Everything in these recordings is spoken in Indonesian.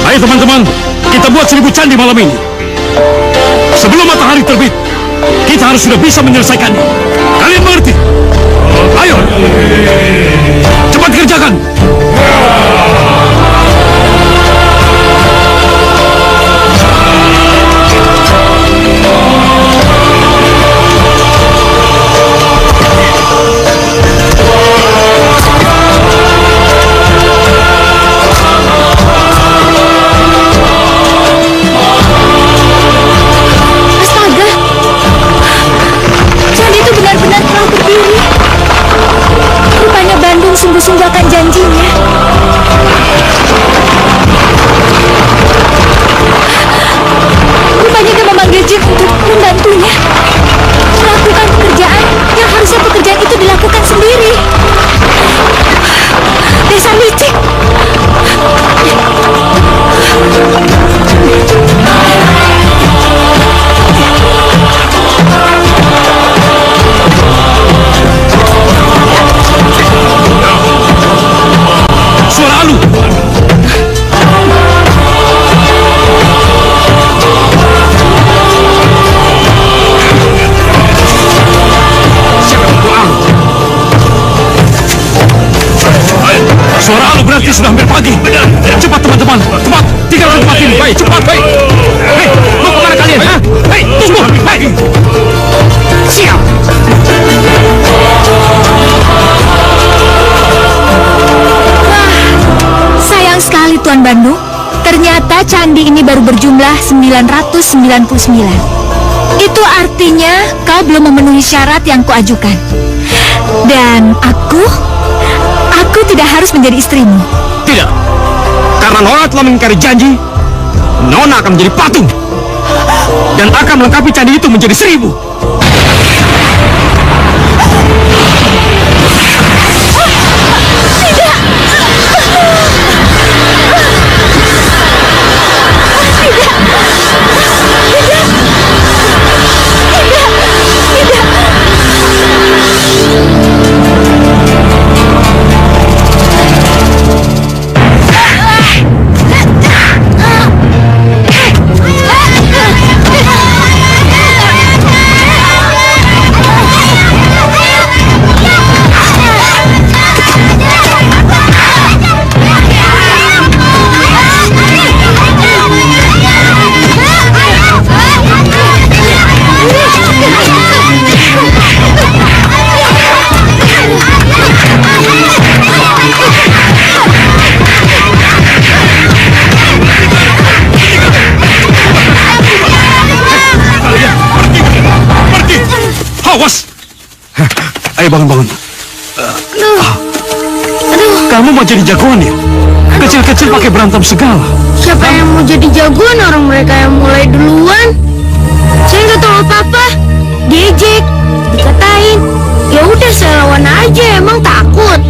Ayo teman-teman, kita buat 1000 candi malam ini. Sebelum matahari terbit, kita harus sudah bisa menyelesaikannya. Kalian mengerti? Ayo, cepat kerjakan. Sungguh-sungguhkan janjinya. Rupanya dia memanggil Jin untuk membantunya melakukan pekerjaan yang harusnya pekerjaan itu dilakukan sendiri. Dasar licik. Suara Alu. Suara Alu berarti sudah hampir pagi. Cepat teman-teman, cepat tinggalkan tempat ini. Baik, cepat, baik. Hei, mau kemana kalian? Ha? Hei, tunggu, baik. Siap. Sayang sekali Tuan Bandung. Ternyata candi ini baru berjumlah 999. Itu artinya kau belum memenuhi syarat yang kuajukan. Dan aku tidak harus menjadi istrimu. Tidak. Karena Nona telah mengingkari janji, Nona akan menjadi patung dan akan melengkapi candi itu menjadi 1000. Ayo bangun. Kamu mau jadi jagoan ya? Kecil-kecil pakai berantem segala. Siapa yang mau jadi jagoan? Orang mereka yang mulai duluan. Saya nggak tahu apa-apa. Diejek, dikatain. Ya udah saya lawan aja. Emang takut?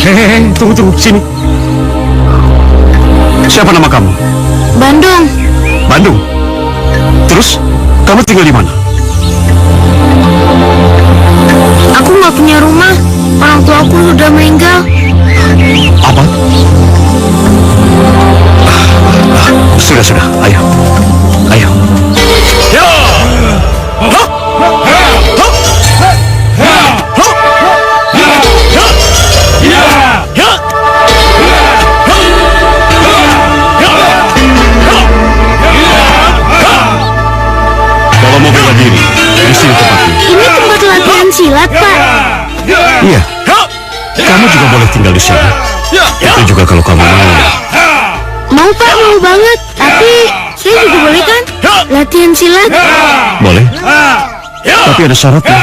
Hehehe, tunggu sini. Siapa nama kamu? Bandung. Bandung. Terus kamu tinggal di mana? Aku nggak punya rumah. Orang tua aku sudah meninggal. Apa? Sudah. Ayo. Ya. Kalau mau bela diri, di sini tempatnya. Ini tempat latihan silat, Pak. Iya. Kamu juga boleh tinggal di sini. Itu juga kalau kamu mau. Mau, Pak, mau banget. Tapi saya juga boleh kan latihan silat? Boleh. Tapi ada syaratnya.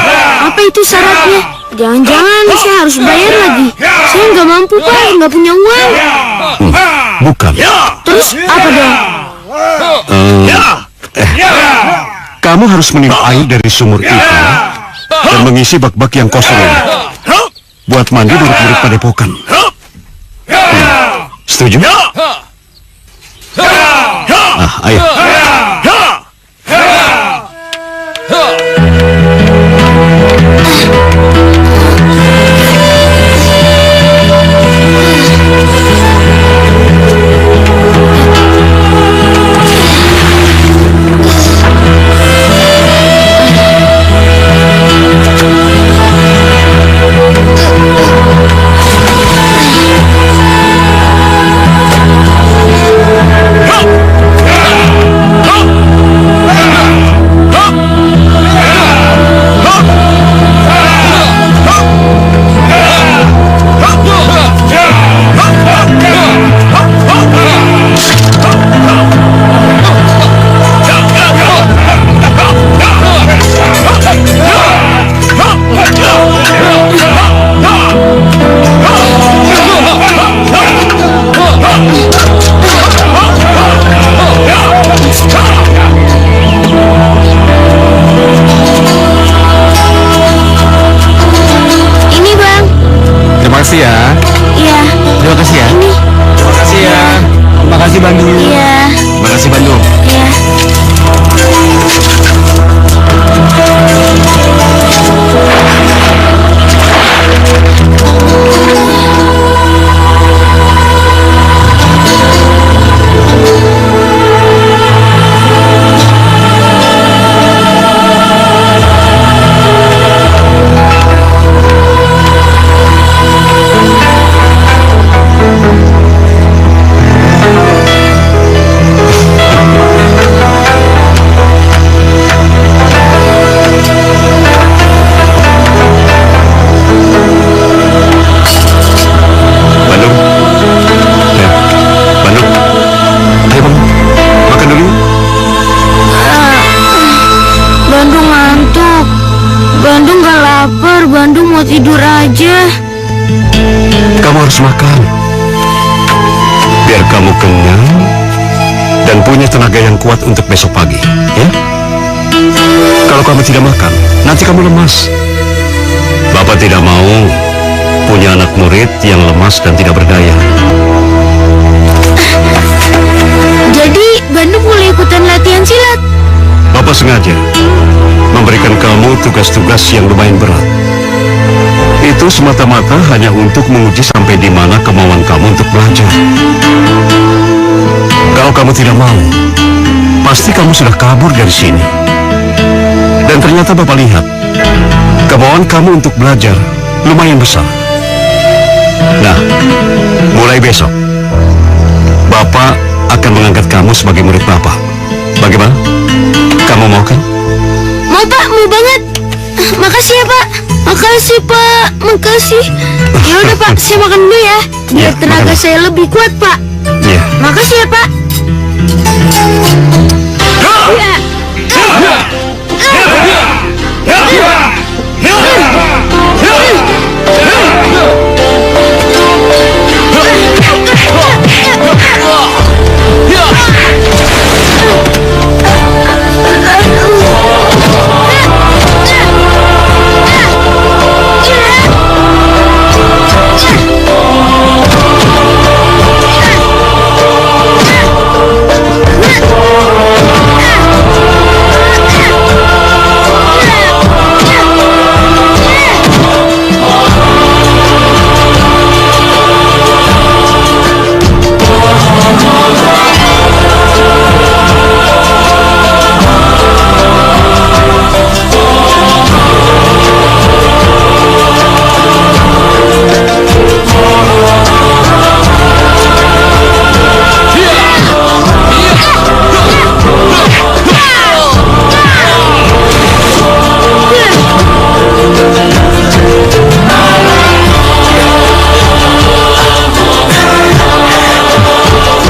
Apa itu syaratnya? Jangan-jangan saya harus bayar lagi. Saya nggak mampu, Pak, nggak punya uang. Bukan. Terus apa dong? Kamu harus minum air dari sumur itu dan mengisi bak-bak yang kosong ini buat mandi murid-murid padepokan. Setuju? Ayo. kenyang dan punya tenaga yang kuat untuk besok pagi, ya? Kalau kamu tidak makan, nanti kamu lemas. Bapak tidak mau punya anak murid yang lemas dan tidak berdaya. Jadi Bandung boleh ikutan latihan silat? Bapak sengaja memberikan kamu tugas-tugas yang lumayan berat. Itu semata-mata hanya untuk menguji sampai di mana kemauan kamu untuk belajar. Kalau kamu tidak mau, pasti kamu sudah kabur dari sini. Dan ternyata Bapak lihat, kemauan kamu untuk belajar lumayan besar. Nah, mulai besok, Bapak akan mengangkat kamu sebagai murid Bapak. Bagaimana? Kamu mau kan? Mau Pak, mau banget. Makasih ya Pak. Makasih Pak, makasih. Ya udah Pak, saya makan dulu ya. Biar Ya, tenaga makan. saya lebih kuat Pak. Iya. Makasih ya Pak.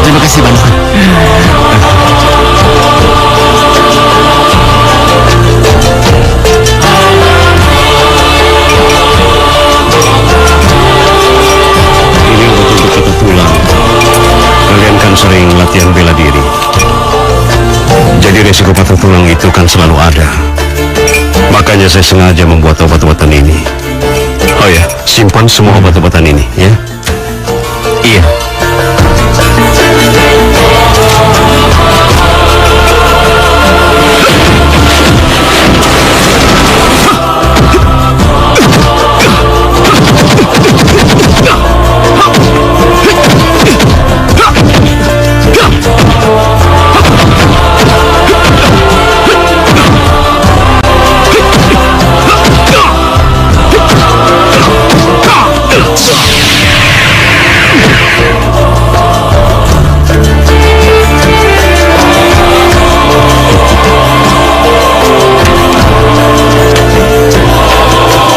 Terima kasih banyak. Ini obat untuk patah tulang. Kalian kan sering latihan bela diri. Jadi resiko patah tulang itu kan selalu ada. Makanya saya sengaja membuat obat-obatan ini. Oh ya, simpan semua obat-obatan ini, ya. Iya.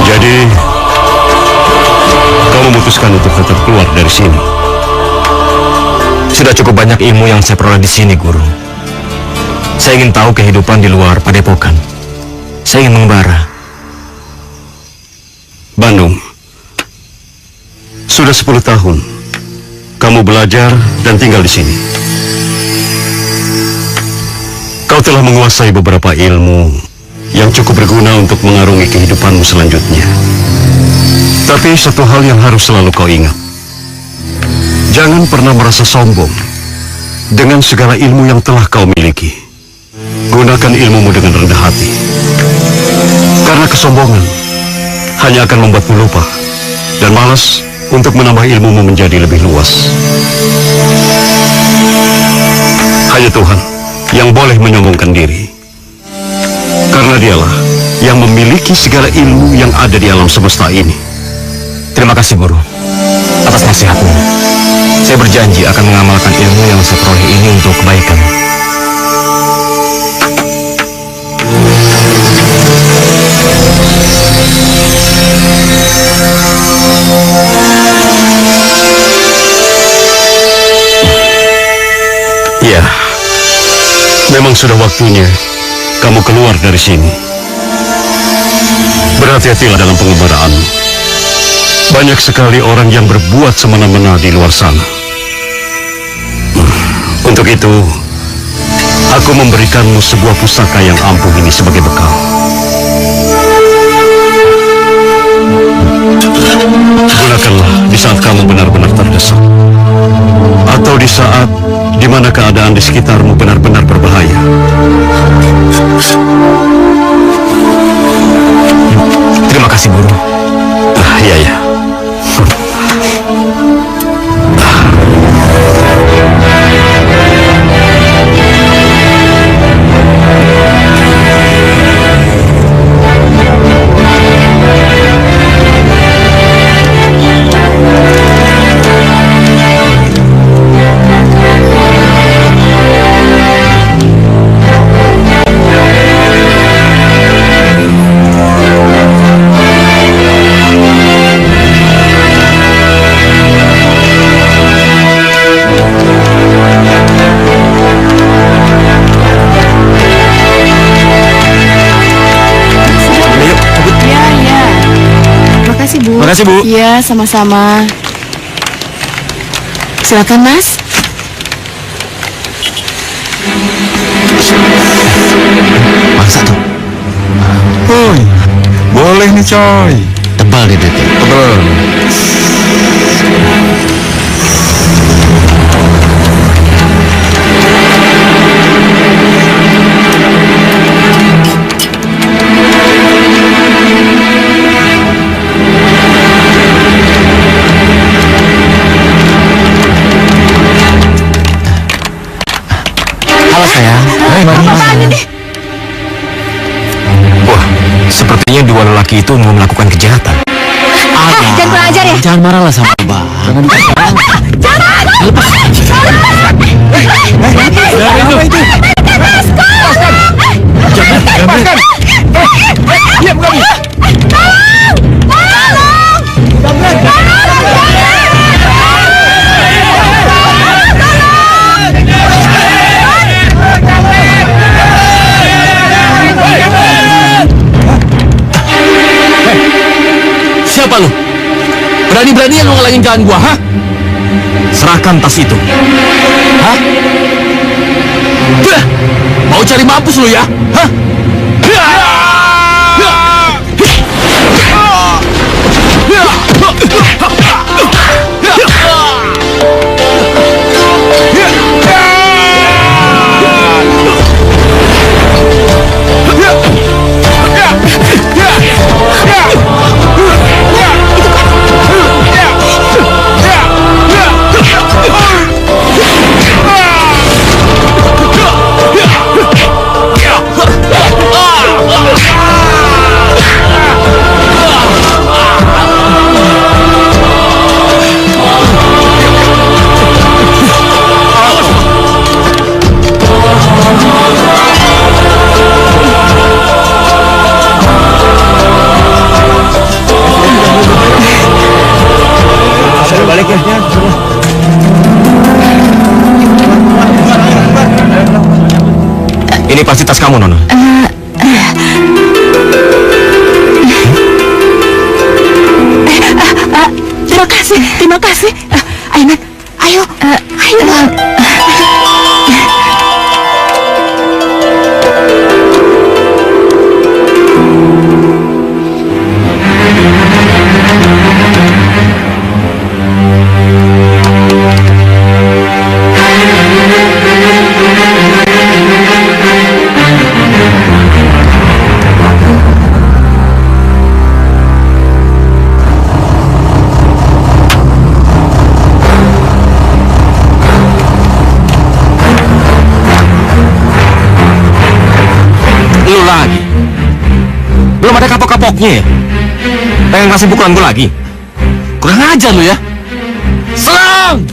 Jadi, kamu memutuskan untuk tetap keluar dari sini. Sudah cukup banyak ilmu yang saya peroleh di sini, Guru. Saya ingin tahu kehidupan di luar padepokan. Saya ingin mengembara. Bandung, sudah 10 tahun kamu belajar dan tinggal di sini. Kau telah menguasai beberapa ilmu yang cukup berguna untuk mengarungi kehidupanmu selanjutnya. Tapi satu hal yang harus selalu kau ingat. Jangan pernah merasa sombong dengan segala ilmu yang telah kau miliki. Gunakan ilmumu dengan rendah hati. Karena kesombongan hanya akan membuatmu lupa dan malas untuk menambah ilmumu menjadi lebih luas. Hanya Tuhan yang boleh menyombongkan diri. Karena dialah yang memiliki segala ilmu yang ada di alam semesta ini. Terima kasih, Guru, atas nasihatmu. Saya berjanji akan mengamalkan ilmu yang saya peroleh ini untuk kebaikan. Ya, memang sudah waktunya kamu keluar dari sini. Berhati-hatilah dalam pengembaraanmu. Banyak sekali orang yang berbuat semena-mena di luar sana. Untuk itu, aku memberikanmu sebuah pusaka yang ampuh ini sebagai bekal. Gunakanlah di saat kamu benar-benar terdesak, atau di saat di mana keadaan di sekitarmu benar-benar berbahaya. Terima kasih, Guru. Iya, ya. Terima kasih, Bu. Iya, sama-sama. Silakan, Mas. Mangsa tuh. Boleh nih coy. Tebal deh, Dede. Tebel. Halo sayang. Hai, Mami. Wah, sepertinya dua lelaki itu mau melakukan kejahatan. Jangan kurang ajar ya. Jangan marahlah sama Abang. Jangan dikasih. Apa itu? Lepaskan! Diam kamu! Siapa lu? Berani-beraninya lu ngalangin jalan gua, ha? Serahkan tas itu. Hah? Mau cari mampus lu ya? Hah? Ini pasti tas kamu, Nona. Terima kasih. Aiman, ayo. Belum ada kapok-kapoknya ya? Pengen ngasih pukulan gue lagi? Kurang ajar lu ya. Serang!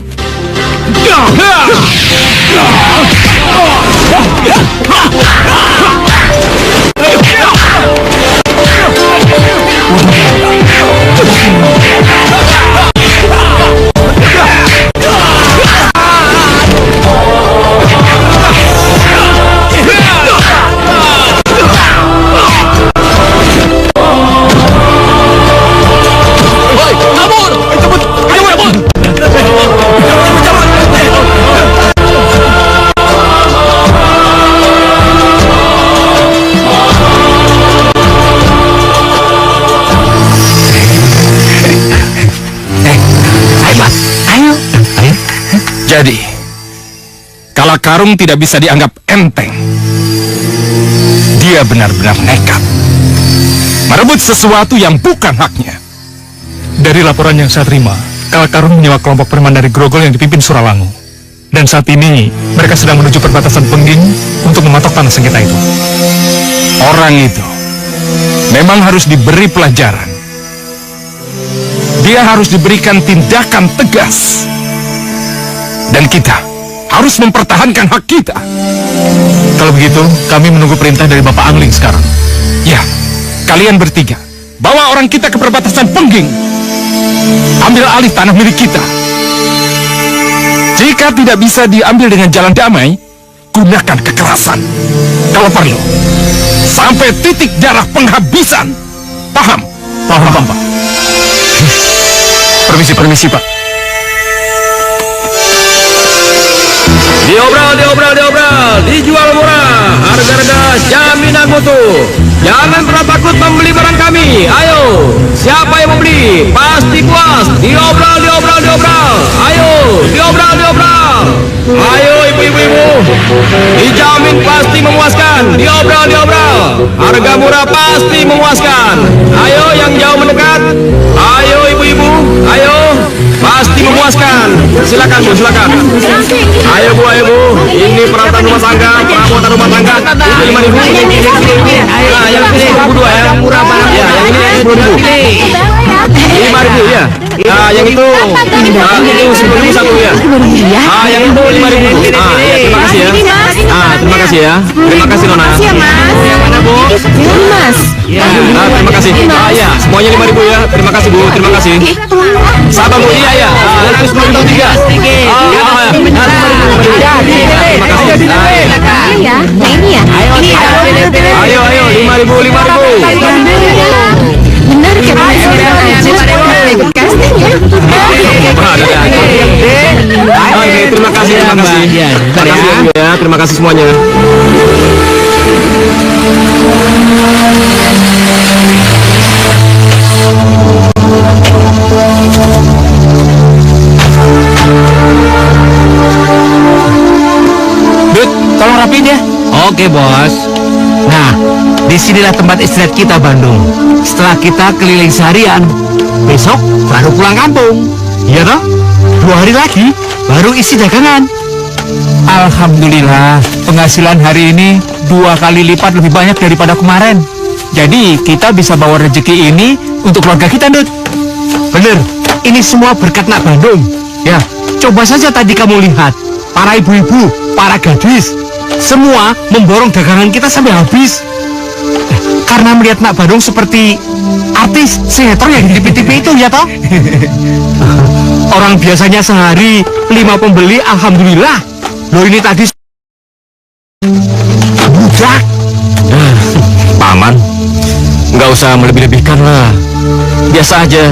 Kalakarung tidak bisa dianggap enteng. Dia benar-benar nekat merebut sesuatu yang bukan haknya. Dari laporan yang saya terima, Kalakarung menyewa kelompok preman dari Grogol yang dipimpin Suralangu. Dan saat ini, mereka sedang menuju perbatasan Pengging untuk mematok tanah sengketa itu. Orang itu memang harus diberi pelajaran. Dia harus diberikan tindakan tegas. Dan kita harus mempertahankan hak kita. Kalau begitu, kami menunggu perintah dari Bapak Angling sekarang. Ya, kalian bertiga bawa orang kita ke perbatasan Pengging. Ambil alih tanah milik kita. Jika tidak bisa diambil dengan jalan damai, gunakan kekerasan. Kalau perlu, sampai titik darah penghabisan. Paham? Paham, Pak. Permisi, Pak. Diobral, dijual murah, harga-harga jaminan mutu. Jangan pernah takut membeli barang kami. Ayo, siapa yang membeli pasti puas. Diobral. Ayo, diobral. Ayo ibu-ibu, dijamin pasti memuaskan. Diobral. Harga murah pasti memuaskan. Ayo yang jauh mendekat. Ayo ibu-ibu, ayo. Pasti memuaskan. Silakan Bu, silakan. Ayo Bu, ini peralatan rumah tangga, perabotan rumah tangga. Itu 5.000. Nah, yang ini 22 ya. Ya, yang ini 10.000. 5.000 ya. Nah, yang itu 10.000 satu ya. Ah, yang itu 5.000. Ah, ya, terima kasih ya. Ah, terima kasih ya. Terima kasih Nona. Yang mana, Bu? Ini Mas. Ah, terima kasih. Ah, ya, semuanya 5.000 ya. Terima kasih Bu, terima kasih. Sabar Bu, iya ya. Itu 10.003. Terima kasih. Ya, nah ini ya. Ayo, 5.000. Benar kayak ikut casting ya. Oke, terima kasih. Terima kasih ya, terima kasih semuanya. Dut, tolong rapiin ya. Oke, Bos. Nah, disinilah tempat istirahat kita, Bandung. Setelah kita keliling seharian, besok baru pulang kampung. Iya toh? 2 hari lagi baru isi dagangan. Alhamdulillah, penghasilan hari ini 2 kali lipat lebih banyak daripada kemarin. Jadi kita bisa bawa rezeki ini untuk keluarga kita, Dut. Bener, ini semua berkat Nak Bandung. Ya, coba saja tadi kamu lihat, para ibu-ibu, para gadis, semua memborong dagangan kita sampai habis. Karena melihat Nak Bandung seperti artis sinetron yang di TV-TV itu, ya toh? Orang biasanya sehari 5 pembeli, alhamdulillah. Loh ini tadi budak. Paman, nggak usah melebih-lebihkan lah. Biasa aja.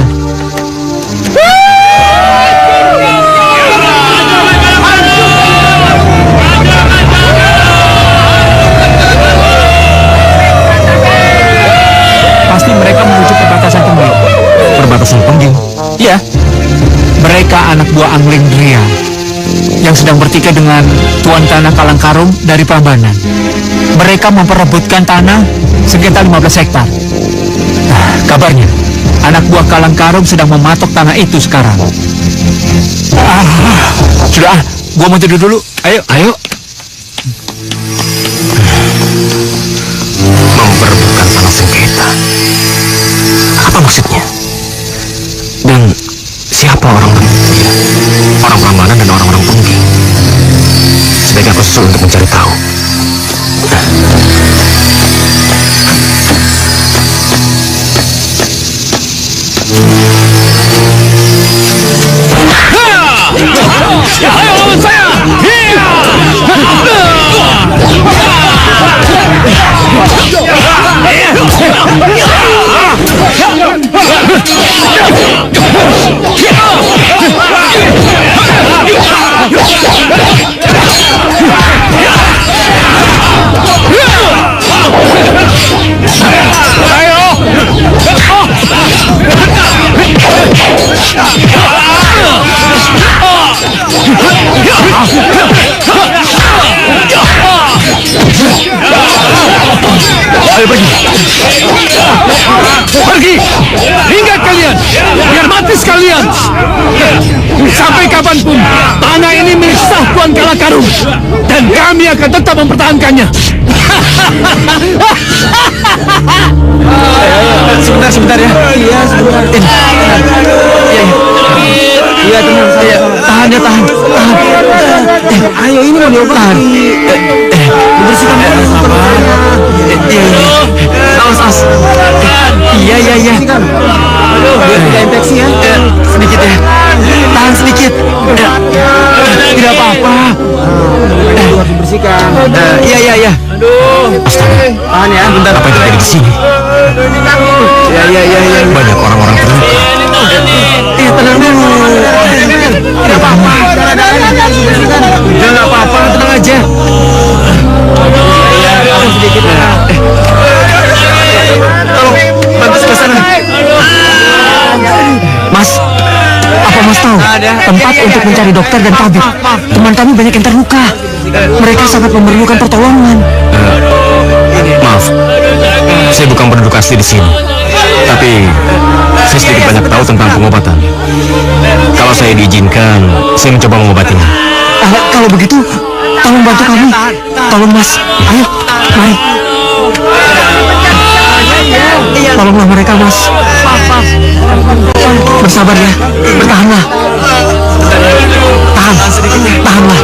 Pasti mereka menuju perbatasan Pengging. Perbatasan Pengging? Iya. Mereka anak buah Angling Dria yang sedang bertikai dengan tuan tanah Kalangkarung dari Prambanan. Mereka memperebutkan tanah sekitar 15 hektar. Kabarnya, anak buah Kalangkarung sedang mematok tanah itu sekarang. Sudah, gua mau tidur dulu. Ayo. Memperebutkan tanah sengketa. Apa maksudnya? Dan siapa orang-orang itu ya? Orang Prambanan dan orang-orang Pengging. Sebaiknya aku susul untuk mencari tahu. Ayo lawan saya! Ayo pergi. Pergi. Hingga kalian. Biar mati sekalian. Sampai kapanpun tanah ini milik sah Tuan Kalakarung. Dan kami akan tetap mempertahankannya. Sebentar ya. Iya, sebentar. Iya, tenang saya. Tahan ya, tahan. Ayo, ini mau diobat. Bersihkan dulu. Sabar. Awas. Iya. Biar tidak infeksi ya. Sedikit ya. Tahan sedikit. Tidak apa-apa. Harus dibersihkan. Iya. Astaga. Tahan ya. Bentar. Apa yang terjadi di sini? Iya. Banyak orang-orang terluka. Tenang dulu. Tidak apa-apa. Tidak apa-apa, tenang aja. Sedikit. Tolong bantu ke sana. Mas, apa Mas tahu tempat untuk mencari dokter dan tabib? Teman kami banyak yang terluka. Mereka sangat memerlukan pertolongan. Maaf, saya bukan penduduk asli di sini. Tapi saya sedikit banyak tahu tentang pengobatan. Kalau saya diizinkan, saya mencoba mengobatinya. Kalau begitu, tolong bantu kami. Tolong Mas, ayo, mari. Tolonglah mereka Mas. Bersabar ya, bertahanlah. Tahanlah.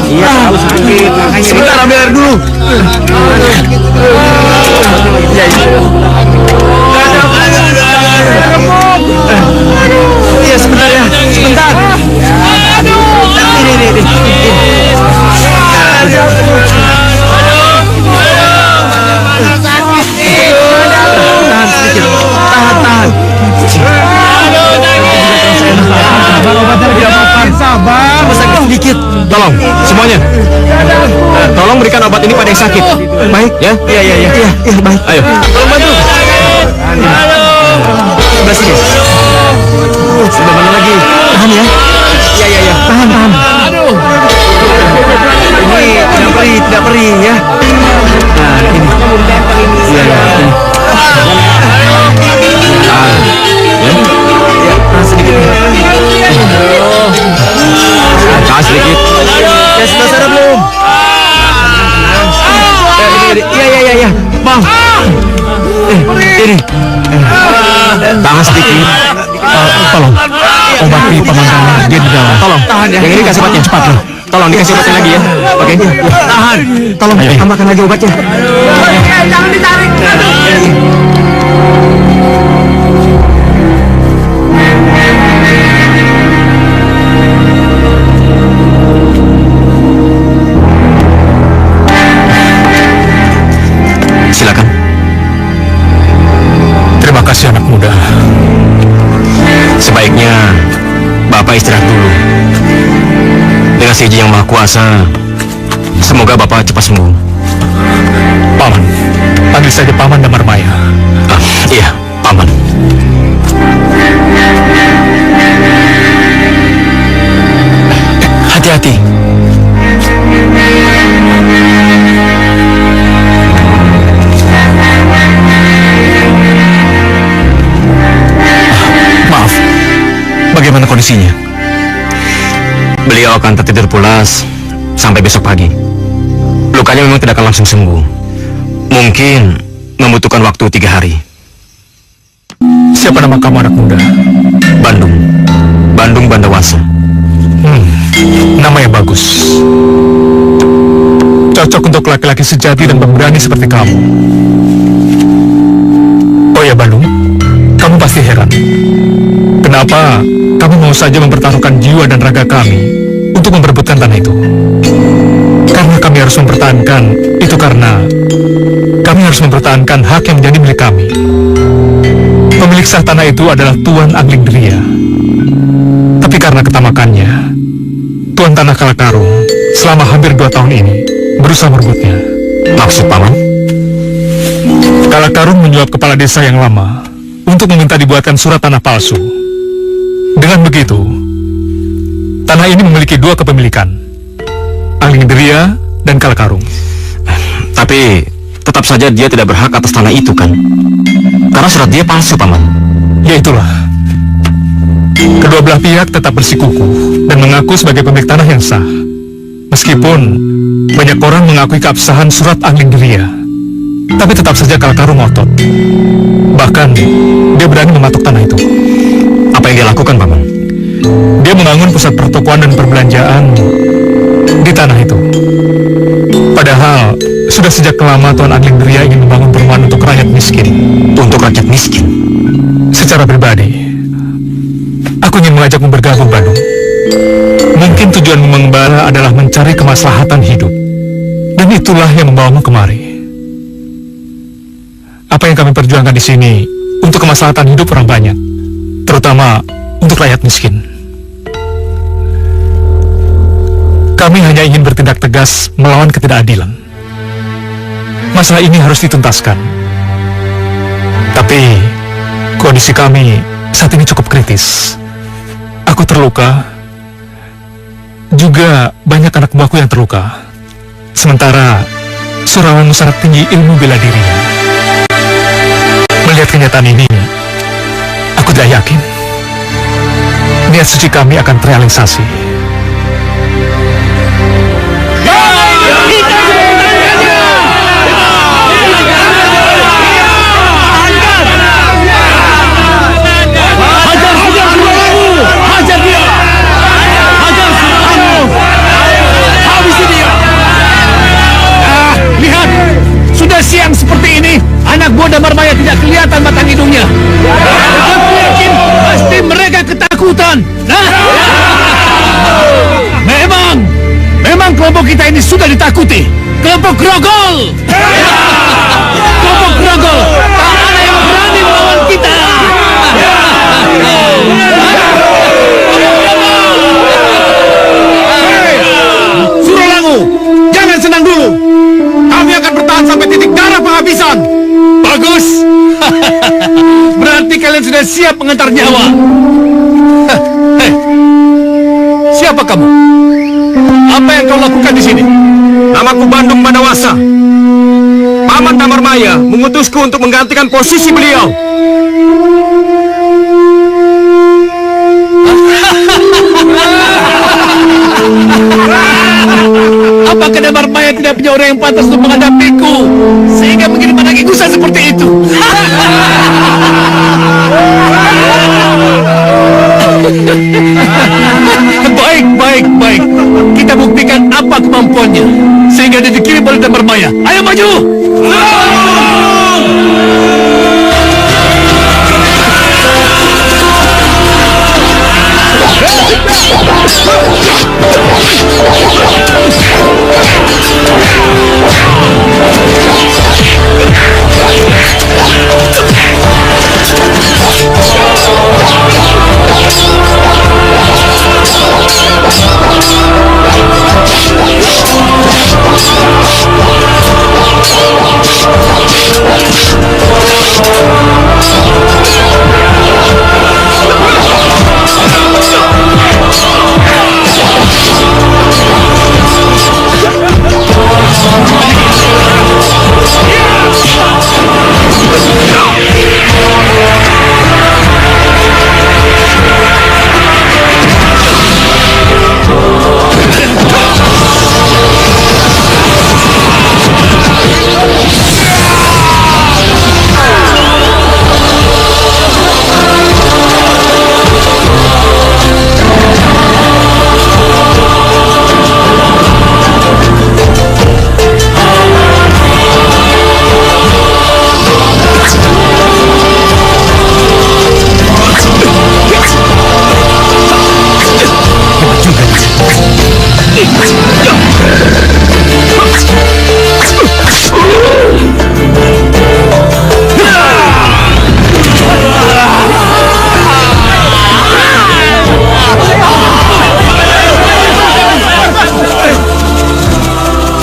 Iya, harus sakit. Sebentar, ambil air dulu. Iya, sebentar ya. Sebentar. Ini. Tahan sedikit. Tahan. Sabar. Sakit sedikit. Tolong, semuanya. Tolong berikan obat ini pada yang sakit. Baik. Ya? Iya, baik. Ayo. Tolong bantu. Sebelah sini. Sebelah mana lagi? Tahan ya. Iya. Tahan. Ini tidak perih ya. Nah, ini. Iya. Ini. Tahan sedikit. Tahan sedikit. Ya, sebelah sana belum? Iya. Bang. Ini. Tahan sedikit. Tolong, obati paman kamu, dia di dalam. Tolong. Tahan ya. Yang ini kasih obatnya cepat. Tolong dikasih obatnya lagi ya. Oke. Tahan. Tolong Ayo. tambahkan lagi obatnya. Jangan ditarik. Silakan. Terima kasih anak muda. Sebaiknya Bapak istirahat dulu. Dengan si Yang Maha Kuasa, semoga Bapak cepat sembuh. Paman, panggil saja Paman Damarmaya. Iya, Paman. Hati-hati. Maaf, bagaimana kondisinya? Beliau akan tertidur pulas sampai besok pagi. Lukanya memang tidak akan langsung sembuh. Mungkin membutuhkan waktu 3 hari. Siapa nama kamu anak muda? Bandung Bandawasa. Nama yang bagus. Cocok untuk laki-laki sejati dan pemberani seperti kamu. Oh ya Bandung, kamu pasti heran. Kenapa kamu mau saja mempertaruhkan jiwa dan raga kami untuk memperebutkan tanah itu? Karena kami harus mempertahankan itu, karena kami harus mempertahankan hak yang menjadi milik kami. Pemilik sah tanah itu adalah Tuan Anglingdria. Tapi karena ketamakannya, Tuan Tanah Kalakarung selama hampir 2 tahun ini berusaha merebutnya. Maksud Paman? Kalakarung menyuap kepala desa yang lama untuk meminta dibuatkan surat tanah palsu. Dengan begitu, tanah ini memiliki 2 kepemilikan. Anglingderia dan Kalakarung. Tapi tetap saja dia tidak berhak atas tanah itu kan? Karena surat dia palsu, Paman. Ya itulah. Kedua belah pihak tetap bersikukuh dan mengaku sebagai pemilik tanah yang sah. Meskipun banyak orang mengakui keabsahan surat Anglingderia, tapi tetap saja Kalakarung ngotot. Bahkan dia berani mematok tanah itu. Apa yang dia lakukan, Paman? Dia membangun pusat pertokoan dan perbelanjaan di tanah itu. Padahal sudah sejak lama Tuan Anglingderia ingin membangun perumahan untuk rakyat miskin. Untuk rakyat miskin? Secara pribadi, aku ingin mengajakmu bergabung, Bandung. Mungkin tujuanmu mengembara adalah mencari kemaslahatan hidup. Dan itulah yang membawamu kemari. Apa yang kami perjuangkan di sini untuk kemaslahatan hidup orang banyak, terutama untuk rakyat miskin. Kami hanya ingin bertindak tegas melawan ketidakadilan. Masalah ini harus dituntaskan. Tapi kondisi kami saat ini cukup kritis. Aku terluka. Juga banyak anak buahku yang terluka. Sementara Surawanmu sangat tinggi ilmu bela dirinya. Melihat kenyataan ini, aku tidak yakin niat suci kami akan terrealisasi. Siang seperti ini, anak buah Damar Maya tidak kelihatan batang hidungnya. Aku yakin pasti mereka ketakutan. Memang kelompok kita ini sudah ditakuti. Kelompok Grogol. Kelompok Grogol. Tak ada yang berani melawan kita. Suralangu, jangan senang dulu. Kami akan bertahan sampai titik darah penghabisan. Bagus. Berarti kalian sudah siap mengantar nyawa. Hei, siapa kamu? Apa yang kau lakukan di sini? Namaku Bandung Bandawasa. Paman Damar Maya mengutusku untuk menggantikan posisi beliau. Apakah Damar Maya tidak punya orang yang pantas untuk menghadapiku sehingga mengirim anak igusan seperti itu? Baik. Kita buktikan apa kemampuannya sehingga dia dikirim oleh Damar Maya. Ayo maju!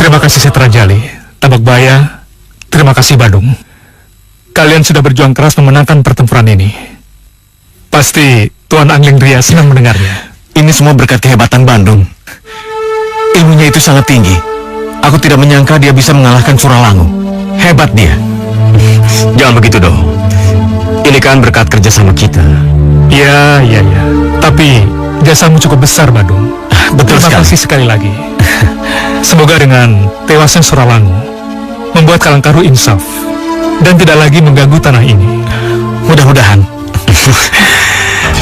Terima kasih Setra Jali, Tabak Baya, terima kasih Bandung. Kalian sudah berjuang keras memenangkan pertempuran ini. Pasti Tuan Anglingderia senang mendengarnya. Ini semua berkat kehebatan Bandung. Ilmunya itu sangat tinggi. Aku tidak menyangka dia bisa mengalahkan Suralangu. Hebat dia. Jangan begitu dong. Ini kan berkat kerjasama kita. Ya. Tapi jasamu cukup besar, Badung. Betul Terima sekali. kasih sekali lagi. Semoga dengan tewasnya Suralangu membuat Kalangkaru insaf dan tidak lagi mengganggu tanah ini. Mudah-mudahan.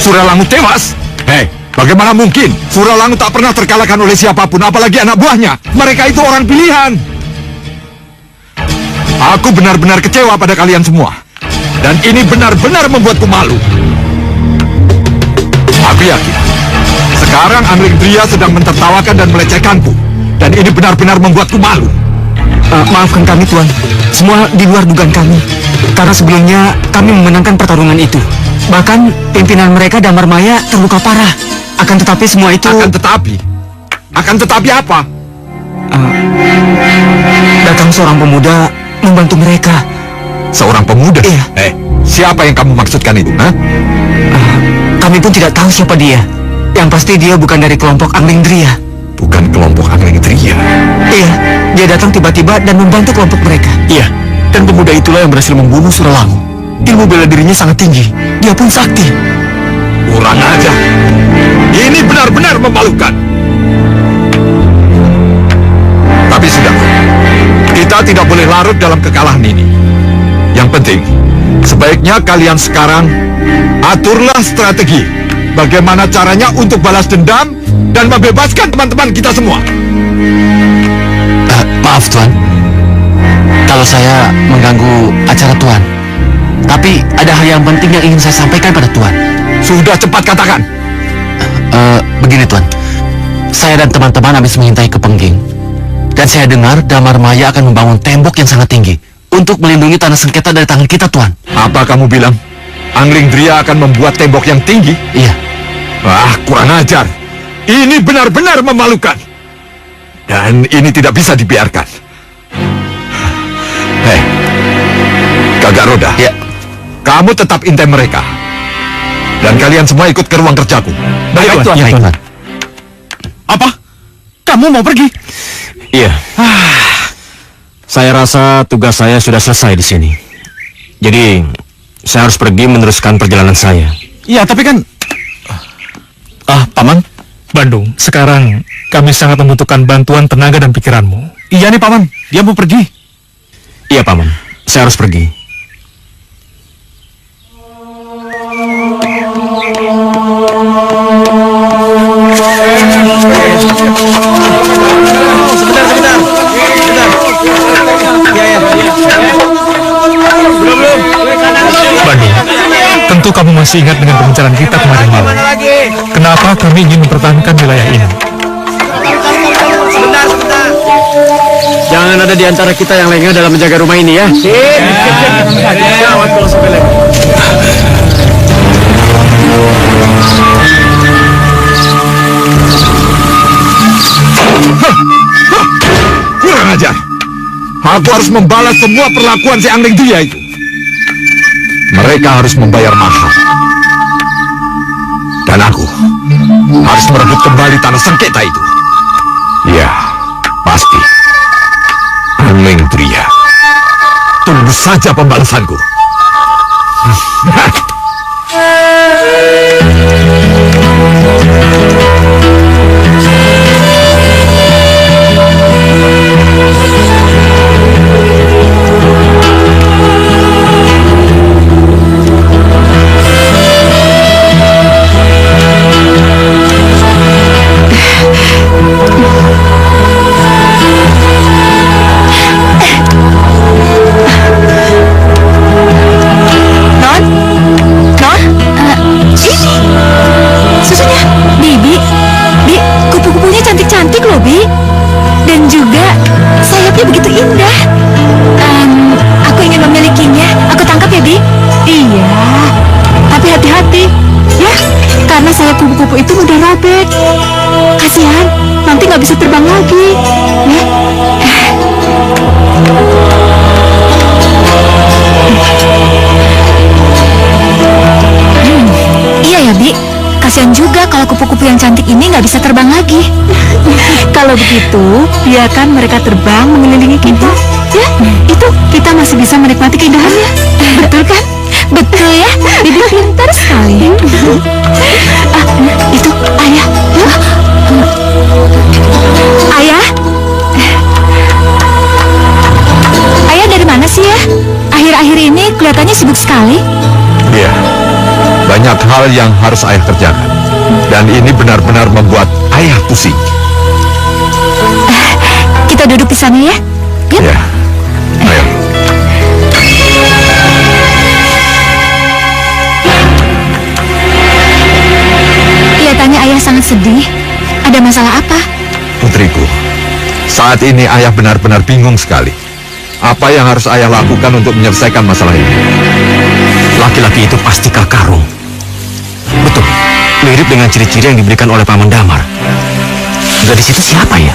Suralangu tewas? Hei, bagaimana mungkin? Suralangu tak pernah terkalahkan oleh siapapun, apalagi anak buahnya. Mereka itu orang pilihan. Aku benar-benar kecewa pada kalian semua. Dan ini benar-benar membuatku malu. Aku yakin, sekarang Angling Dria sedang mentertawakan dan melecehkanku. Dan ini benar-benar membuatku malu. Maafkan kami, Tuan. Semua di luar dugaan kami. Karena sebelumnya kami memenangkan pertarungan itu. Bahkan pimpinan mereka Damar Maya terluka parah. Akan tetapi semua itu... Akan tetapi apa? Datang seorang pemuda membantu mereka. Seorang pemuda? Iya. Siapa yang kamu maksudkan itu? Kami pun tidak tahu siapa dia. Yang pasti dia bukan dari kelompok Angling Dria. Bukan kelompok Angling Dria? Iya, dia datang tiba-tiba dan membantu kelompok mereka. Iya, dan pemuda itulah yang berhasil membunuh Suralangu. Ilmu bela dirinya sangat tinggi. Dia pun sakti. Kurang aja. Ini benar-benar memalukan. Tapi sudah, kita tidak boleh larut dalam kekalahan ini. Yang penting, sebaiknya kalian sekarang aturlah strategi bagaimana caranya untuk balas dendam dan membebaskan teman-teman kita semua. Maaf, Tuan. Kalau saya mengganggu acara Tuan. Tapi ada hal yang penting yang ingin saya sampaikan pada Tuan. Sudah, cepat katakan. Begini, Tuan. Saya dan teman-teman habis mengintai ke Pengging. Dan saya dengar Damar Maya akan membangun tembok yang sangat tinggi untuk melindungi tanah sengketa dari tangan kita, Tuan. Apa kamu bilang? Angling Dria akan membuat tembok yang tinggi? Iya. Wah, kurang ajar. Ini benar-benar memalukan. Dan ini tidak bisa dibiarkan. Hei, Gagak Roda. Ya. Kamu tetap intai mereka. Dan kalian semua ikut ke ruang kerjaku. Baik, Tuan. Ya, Tuan. Apa? Kamu mau pergi? Iya. Saya rasa tugas saya sudah selesai di sini. Jadi, saya harus pergi meneruskan perjalanan saya. Iya, tapi kan... Paman? Bandung, sekarang kami sangat membutuhkan bantuan tenaga dan pikiranmu. Iya nih, Paman. Dia mau pergi. Iya, Paman. Saya harus pergi. Bandung, tentu kamu masih ingat dengan pembicaraan kita kemarin malam. Kenapa kami ingin mempertahankan wilayah ini? Jangan ada di antara kita yang lengah dalam menjaga rumah ini ya. Kurang ajar. Aku harus membalas semua perlakuan si Angling Dria itu. Mereka harus membayar mahal. Dan aku harus merebut kembali tanah sengketa itu. Ya, pasti. Angling Dria. Tunggu saja pembalasanku. kupu-kupu itu udah robek. Kasihan, nanti nggak bisa terbang lagi. Ya. Iya ya, Bi. Kasihan juga kalau kupu-kupu yang cantik ini nggak bisa terbang lagi. Kalau begitu, biarkan mereka terbang mengelilingi kita. Ya, itu kita masih bisa menikmati keindahannya. Betul kan? Betul ya, Bibi pintar sekali. Itu ayah. Ayah? Ayah dari mana sih ya? Akhir-akhir ini kelihatannya sibuk sekali. Iya, banyak hal yang harus ayah kerjakan. Dan ini benar-benar membuat ayah pusing. Kita duduk di sana ya. Yuk. Ya, ayo. Kelihatannya ayah sangat sedih. Ada masalah apa? Putriku, saat ini ayah benar-benar bingung sekali. Apa yang harus ayah lakukan untuk menyelesaikan masalah ini? Laki-laki itu pasti Kak Karung. Betul, mirip dengan ciri-ciri yang diberikan oleh Paman Damar. Gadis itu siapa ya?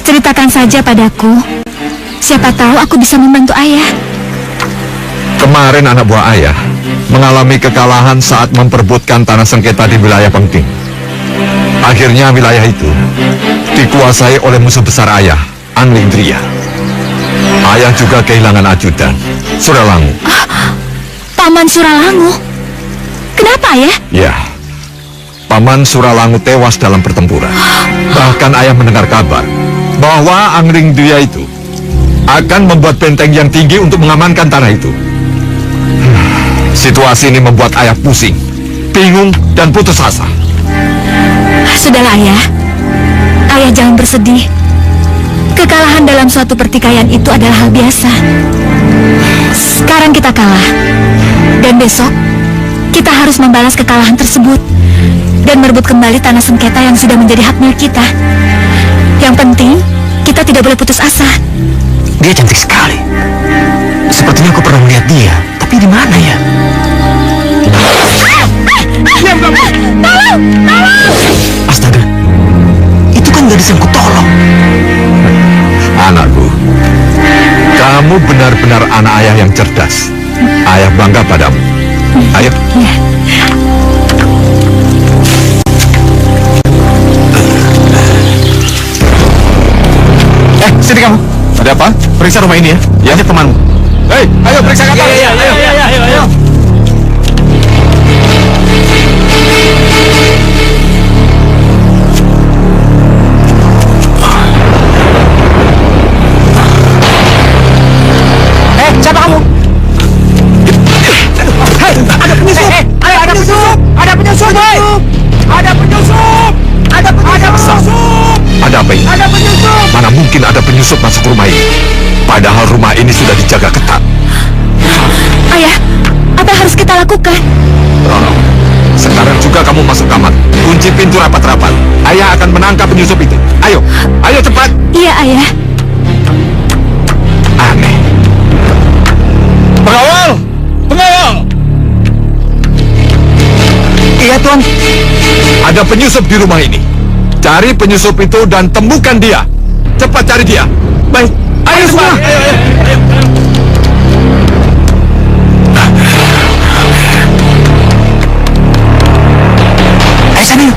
Ceritakan saja padaku. Siapa tahu aku bisa membantu ayah. Kemarin anak buah ayah mengalami kekalahan saat memperebutkan tanah sengketa di wilayah Pengking. Akhirnya wilayah itu dikuasai oleh musuh besar ayah, Anglingdria. Ayah juga kehilangan ajudan, Suralangu. Paman Suralangu? Kenapa ayah? Ya, Paman Suralangu tewas dalam pertempuran. Bahkan ayah mendengar kabar bahwa Anglingdria itu akan membuat benteng yang tinggi untuk mengamankan tanah itu. Situasi ini membuat ayah pusing, bingung, dan putus asa. Sudahlah ayah. Ayah jangan bersedih. Kekalahan dalam suatu pertikaian itu adalah hal biasa. Sekarang kita kalah. Dan besok, kita harus membalas kekalahan tersebut dan merebut kembali tanah sengketa yang sudah menjadi hak milik kita. Yang penting, kita tidak boleh putus asa. Dia cantik sekali. Sepertinya aku pernah melihat dia. Tapi di mana ya? Astaga, itu kan gadis yang kutolong. Anakku, kamu benar-benar anak ayah yang cerdas. Ayah bangga padamu. Ayo. Sini kamu. Ada apa? Periksa rumah ini ya. Ya. Ajak temanmu. Hei, ayo periksa kantor. Ayo. Siapa kamu? Hei, ada penyusup! Ada penyusup! Ada penyusup! Ada penyusup! Ada penyusup! Ada apa ini? Ada penyusup! Mana mungkin ada penyusup masuk rumah ini? Padahal rumah ini sudah dijaga ketat. Ayah, apa yang harus kita lakukan? Sekarang juga kamu masuk kamar. Kunci pintu rapat-rapat. Ayah akan menangkap penyusup itu. Ayo, ayo cepat. Iya, ayah. Aneh. Pengawal! Pengawal! Iya, Tuan. Ada penyusup di rumah ini. Cari penyusup itu dan temukan dia. Cepat cari dia. Baik. Ayo semua. Ayo. Ayo sana yuk.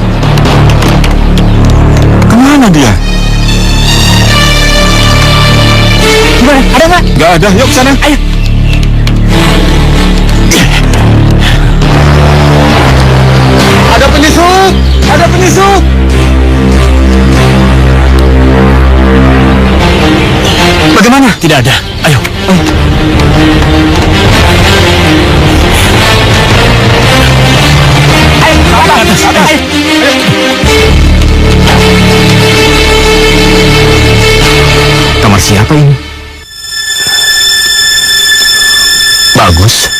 Kemana dia? Gimana? Ada nggak? Gak ada. Yuk ke sana. Ayo. Ada penyusup. Ada penyusup. Bagaimana? Tidak ada. Ayo. Ke atas. Ayo. Kamar siapa ini? Bagus.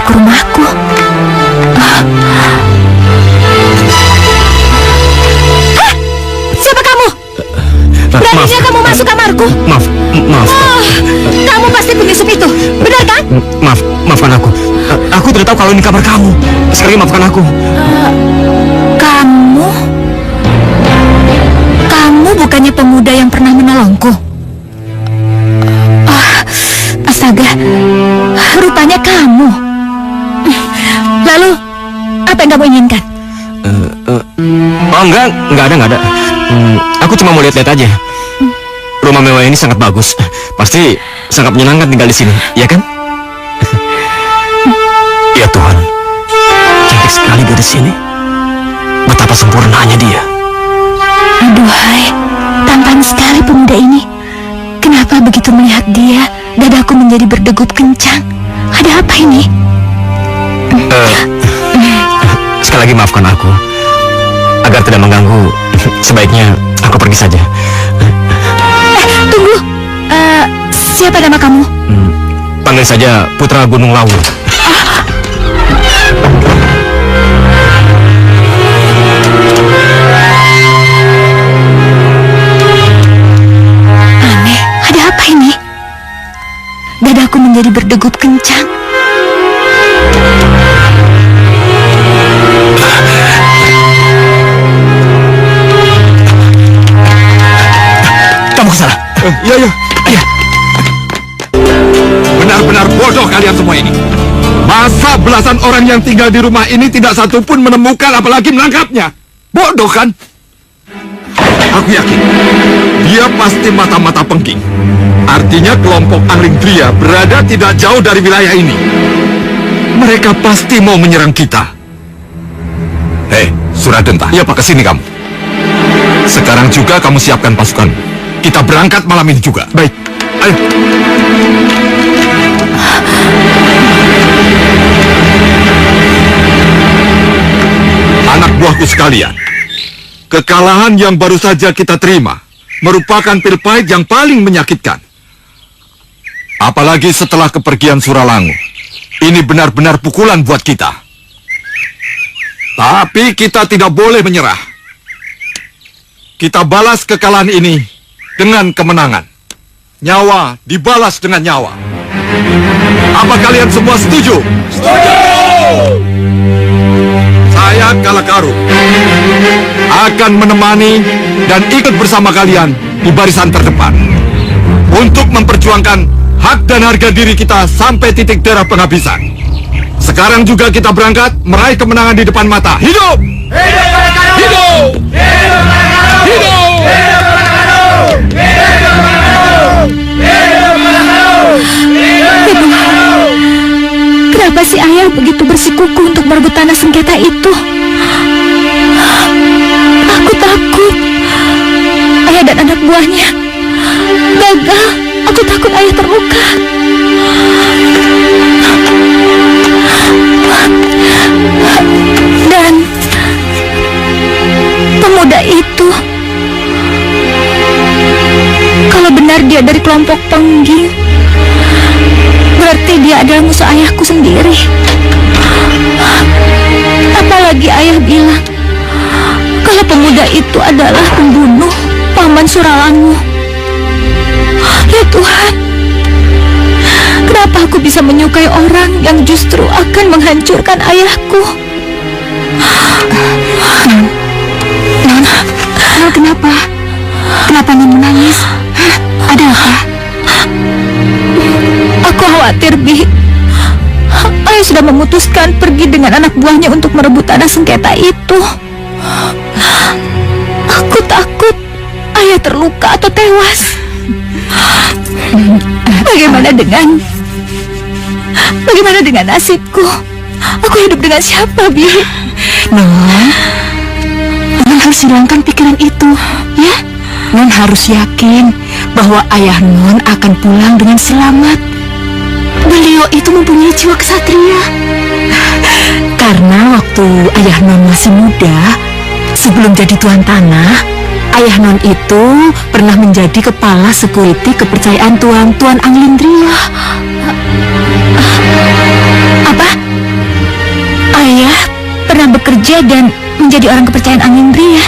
ke rumahku. Hah? Siapa kamu? Beraninya kamu masuk kamarku? Maaf. Oh, kamu pasti penyusup itu, benar kan? Maafkan aku. Aku tidak tahu kalau ini kamar kamu. Sekali maafkan aku. Kamu bukannya pemuda yang pernah menolongku? Astaga, rupanya kamu. Lalu, apa yang kamu inginkan? Oh enggak ada. Aku cuma mau lihat-lihat aja. Rumah mewah ini sangat bagus. Pasti sangat menyenangkan tinggal di sini, ya kan? Ya Tuhan, cantik sekali gadis ini. Betapa sempurnanya dia. Aduhai, tampan sekali pemuda ini. Kenapa begitu melihat dia, dadaku menjadi berdegup kencang? Ada apa ini? Sekali lagi maafkan aku. Agar tidak mengganggu, sebaiknya aku pergi saja. Tunggu. Siapa nama kamu? Panggil saja Putra Gunung Lawu. Aneh, ada apa ini? Dadaku menjadi berdegup kencang. Kamu salah. Iya. Benar-benar bodoh kalian semua ini. Masa belasan orang yang tinggal di rumah ini tidak satu pun menemukan apalagi menangkapnya? Bodoh kan? Aku yakin dia pasti mata-mata pengging. Artinya kelompok Anglingdria berada tidak jauh dari wilayah ini. Mereka pasti mau menyerang kita. Hei, Suradenta. Ya Pak, kesini kamu. Sekarang juga kamu siapkan pasukan. Kita berangkat malam ini juga. Baik, ayo. Anak buahku sekalian, kekalahan yang baru saja kita terima merupakan pil pahit yang paling menyakitkan. Apalagi setelah kepergian Suralangu. Ini benar-benar pukulan buat kita. Tapi kita tidak boleh menyerah. Kita balas kekalahan ini dengan kemenangan. Nyawa dibalas dengan nyawa. Apa kalian semua setuju? Setuju! Saya Kalakaru akan menemani dan ikut bersama kalian di barisan terdepan untuk memperjuangkan hak dan harga diri kita sampai titik darah penghabisan. Sekarang juga kita berangkat meraih kemenangan di depan mata. Hidup! Hidup! Hidup! Kenapa si ayah begitu bersikukuh untuk merebut tanah sengketa itu? Aku takut ayah dan anak buahnya gagal. Aku takut ayah terluka. Dan pemuda itu, kalau benar dia dari kelompok pengging, berarti dia adalah musuh ayahku sendiri. Apalagi ayah bilang kalau pemuda itu adalah pembunuh paman Suralangu. Ya Tuhan, kenapa aku bisa menyukai orang yang justru akan menghancurkan ayahku? Non, kenapa? Kenapa Non menangis? Ada apa? Aku khawatir, Bi. Ayah sudah memutuskan pergi dengan anak buahnya untuk merebut tanah sengketa itu. Aku takut ayah terluka atau tewas. Bagaimana dengan nasibku? Aku hidup dengan siapa, Bi? Non harus hilangkan pikiran itu, ya. Non harus yakin bahwa ayah Non akan pulang dengan selamat. Beliau itu mempunyai jiwa kesatria. Karena waktu ayah Non masih muda, sebelum jadi tuan tanah, ayah Non itu pernah menjadi kepala sekuriti kepercayaan Tuan Anglingdria. Apa? menjadi orang kepercayaan Anglindria.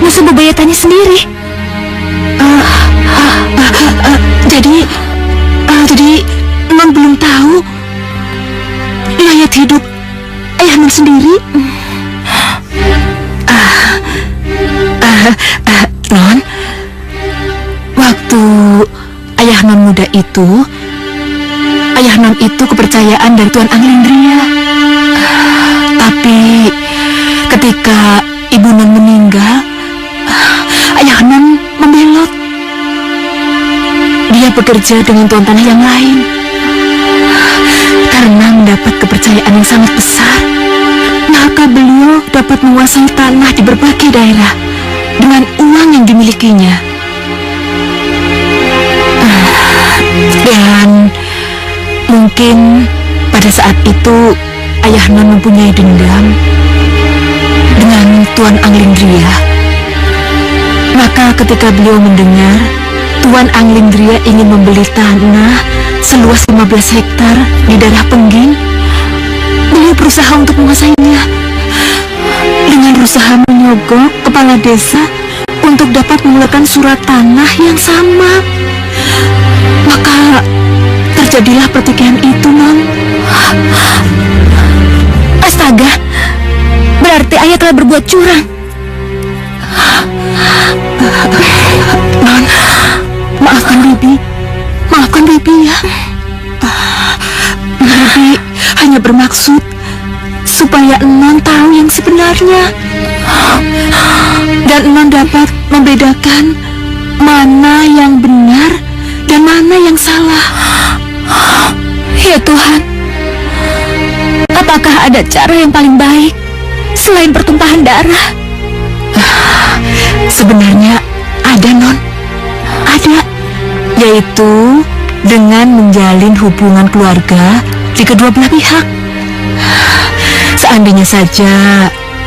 Musuh bebuyutannya sendiri. Jadi Non belum tahu riwayat hidup ayah Non sendiri. Non, waktu ayah Non muda itu, ayah Non itu kepercayaan dari Tuan Anglindria. Tapi ketika ibu Non meninggal, ayah Non membelot. Dia bekerja dengan tuan tanah yang lain. Karena mendapat kepercayaan yang sangat besar, maka beliau dapat menguasai tanah di berbagai daerah dengan uang yang dimilikinya. Dan mungkin pada saat itu ayah Non mempunyai dendam dengan Tuan Anglindria. Maka ketika beliau mendengar Tuan Anglindria ingin membeli tanah seluas 15 hektar di daerah Pengging, beliau berusaha untuk menguasainya dengan berusaha menyogok kepala desa untuk dapat mengeluarkan surat tanah yang sama. Maka terjadilah pertikaian itu, Non. Astaga, berarti ayah telah berbuat curang. Non, maafkan Bibi ya. Bibi hanya bermaksud supaya Non tahu yang sebenarnya, dan Non dapat membedakan mana yang benar dan mana yang salah. Ya Tuhan, apakah ada cara yang paling baik selain pertumpahan darah? Sebenarnya ada, Non. Ada, yaitu dengan menjalin hubungan keluarga di kedua belah pihak. Seandainya saja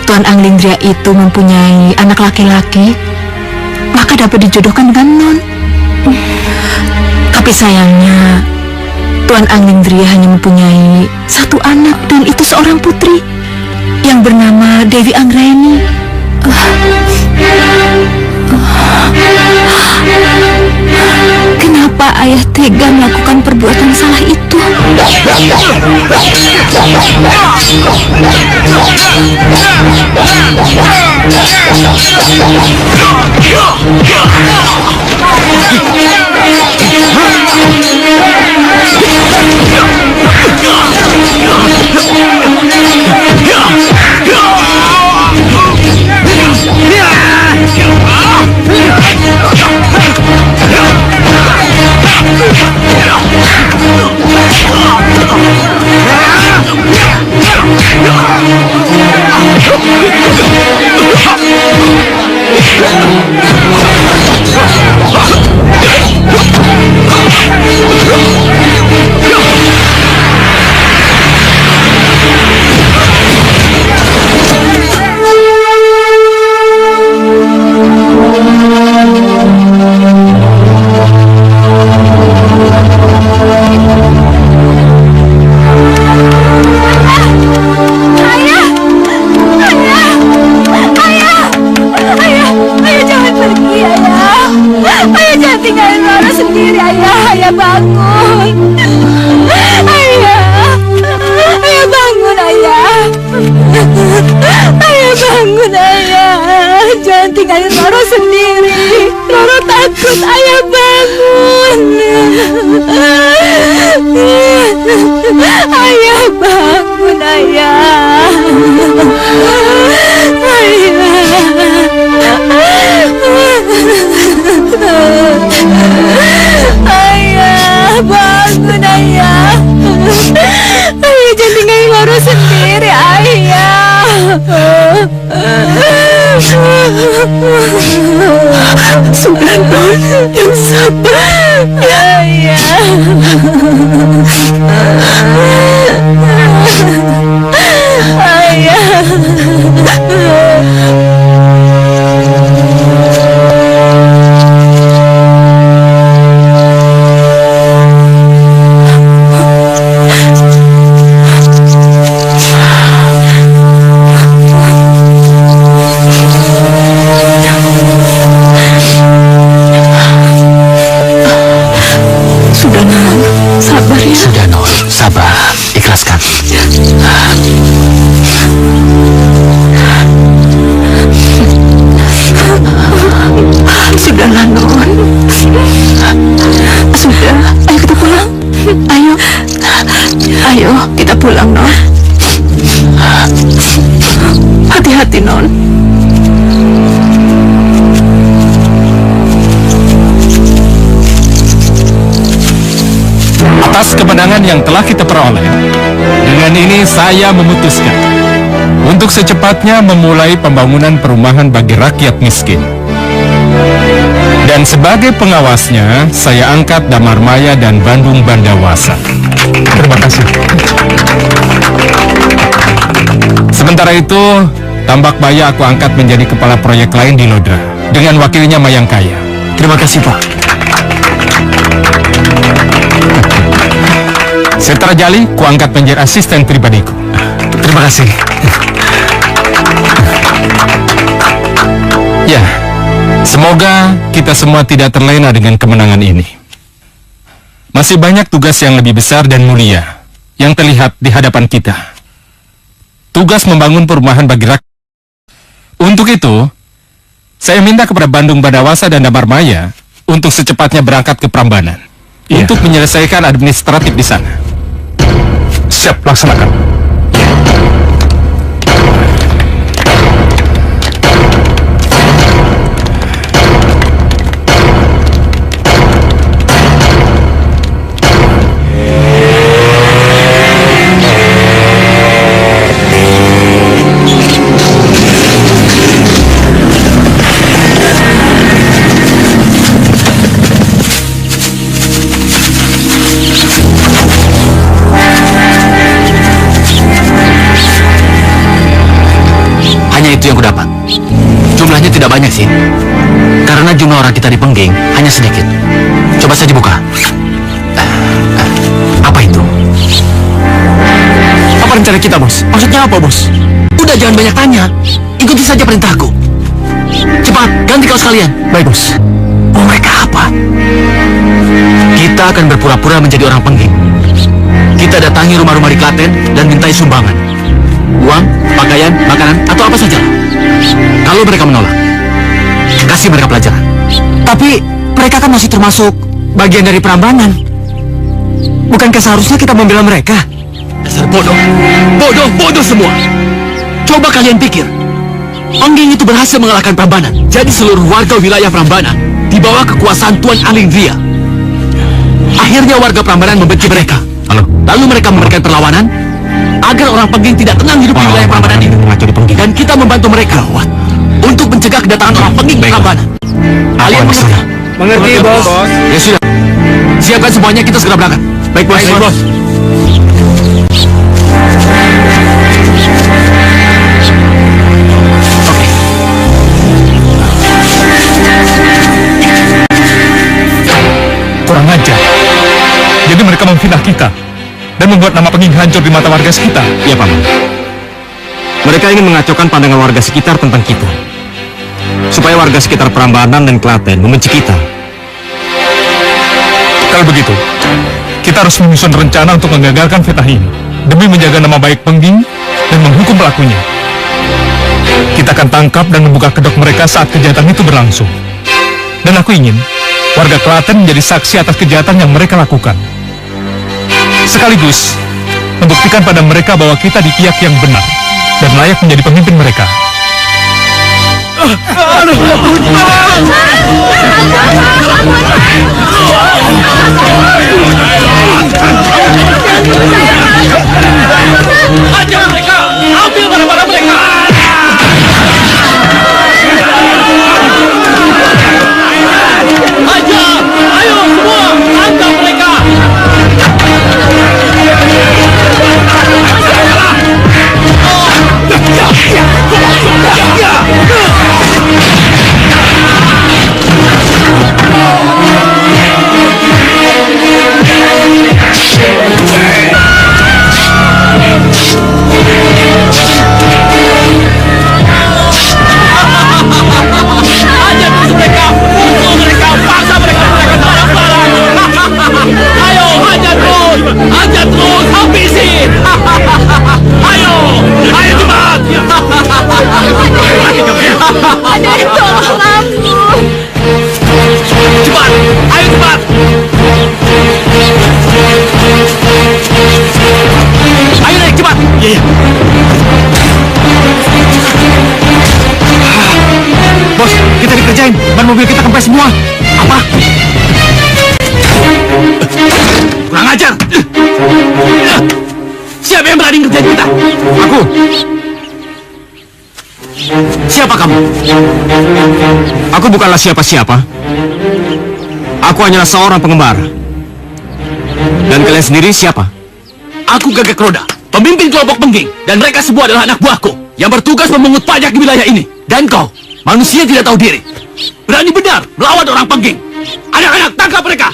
Tuan Anglindria itu mempunyai anak laki-laki, maka dapat dijodohkan dengan Non. Tapi sayangnya Tuan Anglindria hanya mempunyai satu anak, dan itu seorang putri yang bernama Dewi Anggraini. Kenapa ayah tega melakukan perbuatan salah itu? Ayo, kita pulang, Non. Hati-hati, Non. Atas kemenangan yang telah kita peroleh, dengan ini saya memutuskan untuk secepatnya memulai pembangunan perumahan bagi rakyat miskin. Dan sebagai pengawasnya, saya angkat Damar Maya dan Bandung Bandawasa. Terima kasih. Sementara itu, Tambak Baya aku angkat menjadi kepala proyek lain di Lodra, dengan wakilnya Mayangkaya. Terima kasih, Pak. Setra Jali, kuangkat menjadi asisten pribadiku. Terima kasih. Ya, semoga kita semua tidak terlena dengan kemenangan ini. Masih banyak tugas yang lebih besar dan mulia yang terlihat di hadapan kita. Tugas membangun perumahan bagi rakyat. Untuk itu, saya minta kepada Bandung Bandawasa dan Damar Maya untuk secepatnya berangkat ke Prambanan untuk menyelesaikan administratif di sana. Siap, laksanakan. Itu yang kudapat. Jumlahnya tidak banyak sih. Karena jumlah orang kita di Pengging hanya sedikit. Coba saya dibuka. Apa itu? Apa rencana kita, Bos? Maksudnya apa, Bos? Udah, jangan banyak tanya. Ikuti saja perintahku. Cepat, ganti kaos kalian. Baik, Bos. Oh, mereka apa? Kita akan berpura-pura menjadi orang Pengging. Kita datangi rumah-rumah di Klaten dan mintai sumbangan. Uang, pakaian, makanan, atau apa saja. Kalau mereka menolak, kasih mereka pelajaran. Tapi mereka kan masih termasuk bagian dari Prambanan. Bukankah seharusnya kita membela mereka? Dasar bodoh. Bodoh semua. Coba kalian pikir, Pengging itu berhasil mengalahkan Prambanan. Jadi seluruh warga wilayah Prambanan di bawah kekuasaan Tuan Alindria. Akhirnya warga Prambanan membenci mereka. Lalu mereka memberikan perlawanan agar orang Pengging tidak tenang hidup di wilayah Prambanan ini. Dan kita membantu mereka untuk mencegah kedatangan orang Pengging ke Prambanan. Kalian mengerti? Mengerti, Bos. Ya sudah. Siapkan semuanya, kita segera berangkat. Baik, Bos. Baik, Bos. Kurang ajar. Jadi mereka memfitnah kita dan membuat nama Pengging hancur di mata warga sekitar. Iya, Paman. Mereka ingin mengacaukan pandangan warga sekitar tentang kita, supaya warga sekitar Prambanan dan Klaten membenci kita. Kalau begitu, kita harus menyusun rencana untuk menggagalkan fitnah ini demi menjaga nama baik Pengging dan menghukum pelakunya. Kita akan tangkap dan membuka kedok mereka saat kejahatan itu berlangsung. Dan aku ingin warga Klaten menjadi saksi atas kejahatan yang mereka lakukan. Sekaligus membuktikan pada mereka bahwa kita di pihak yang benar dan layak menjadi pemimpin mereka. Hajar mereka! Ambil barang-barang mereka! Hajar! Ayo semua! Tangkap mereka! sampai semua. Apa? Kurang ajar. Siapa yang berani ngerjain kita? Aku. Siapa kamu? Aku bukanlah siapa-siapa. Aku hanyalah seorang pengembara. Dan kalian sendiri siapa? Aku Gagak Roda, pemimpin kelompok Pengging, dan mereka semua adalah anak buahku yang bertugas memungut pajak di wilayah ini. Dan kau, manusia yang tidak tahu diri, berani benar melawan orang Pengging. Anak-anak, tangkap mereka!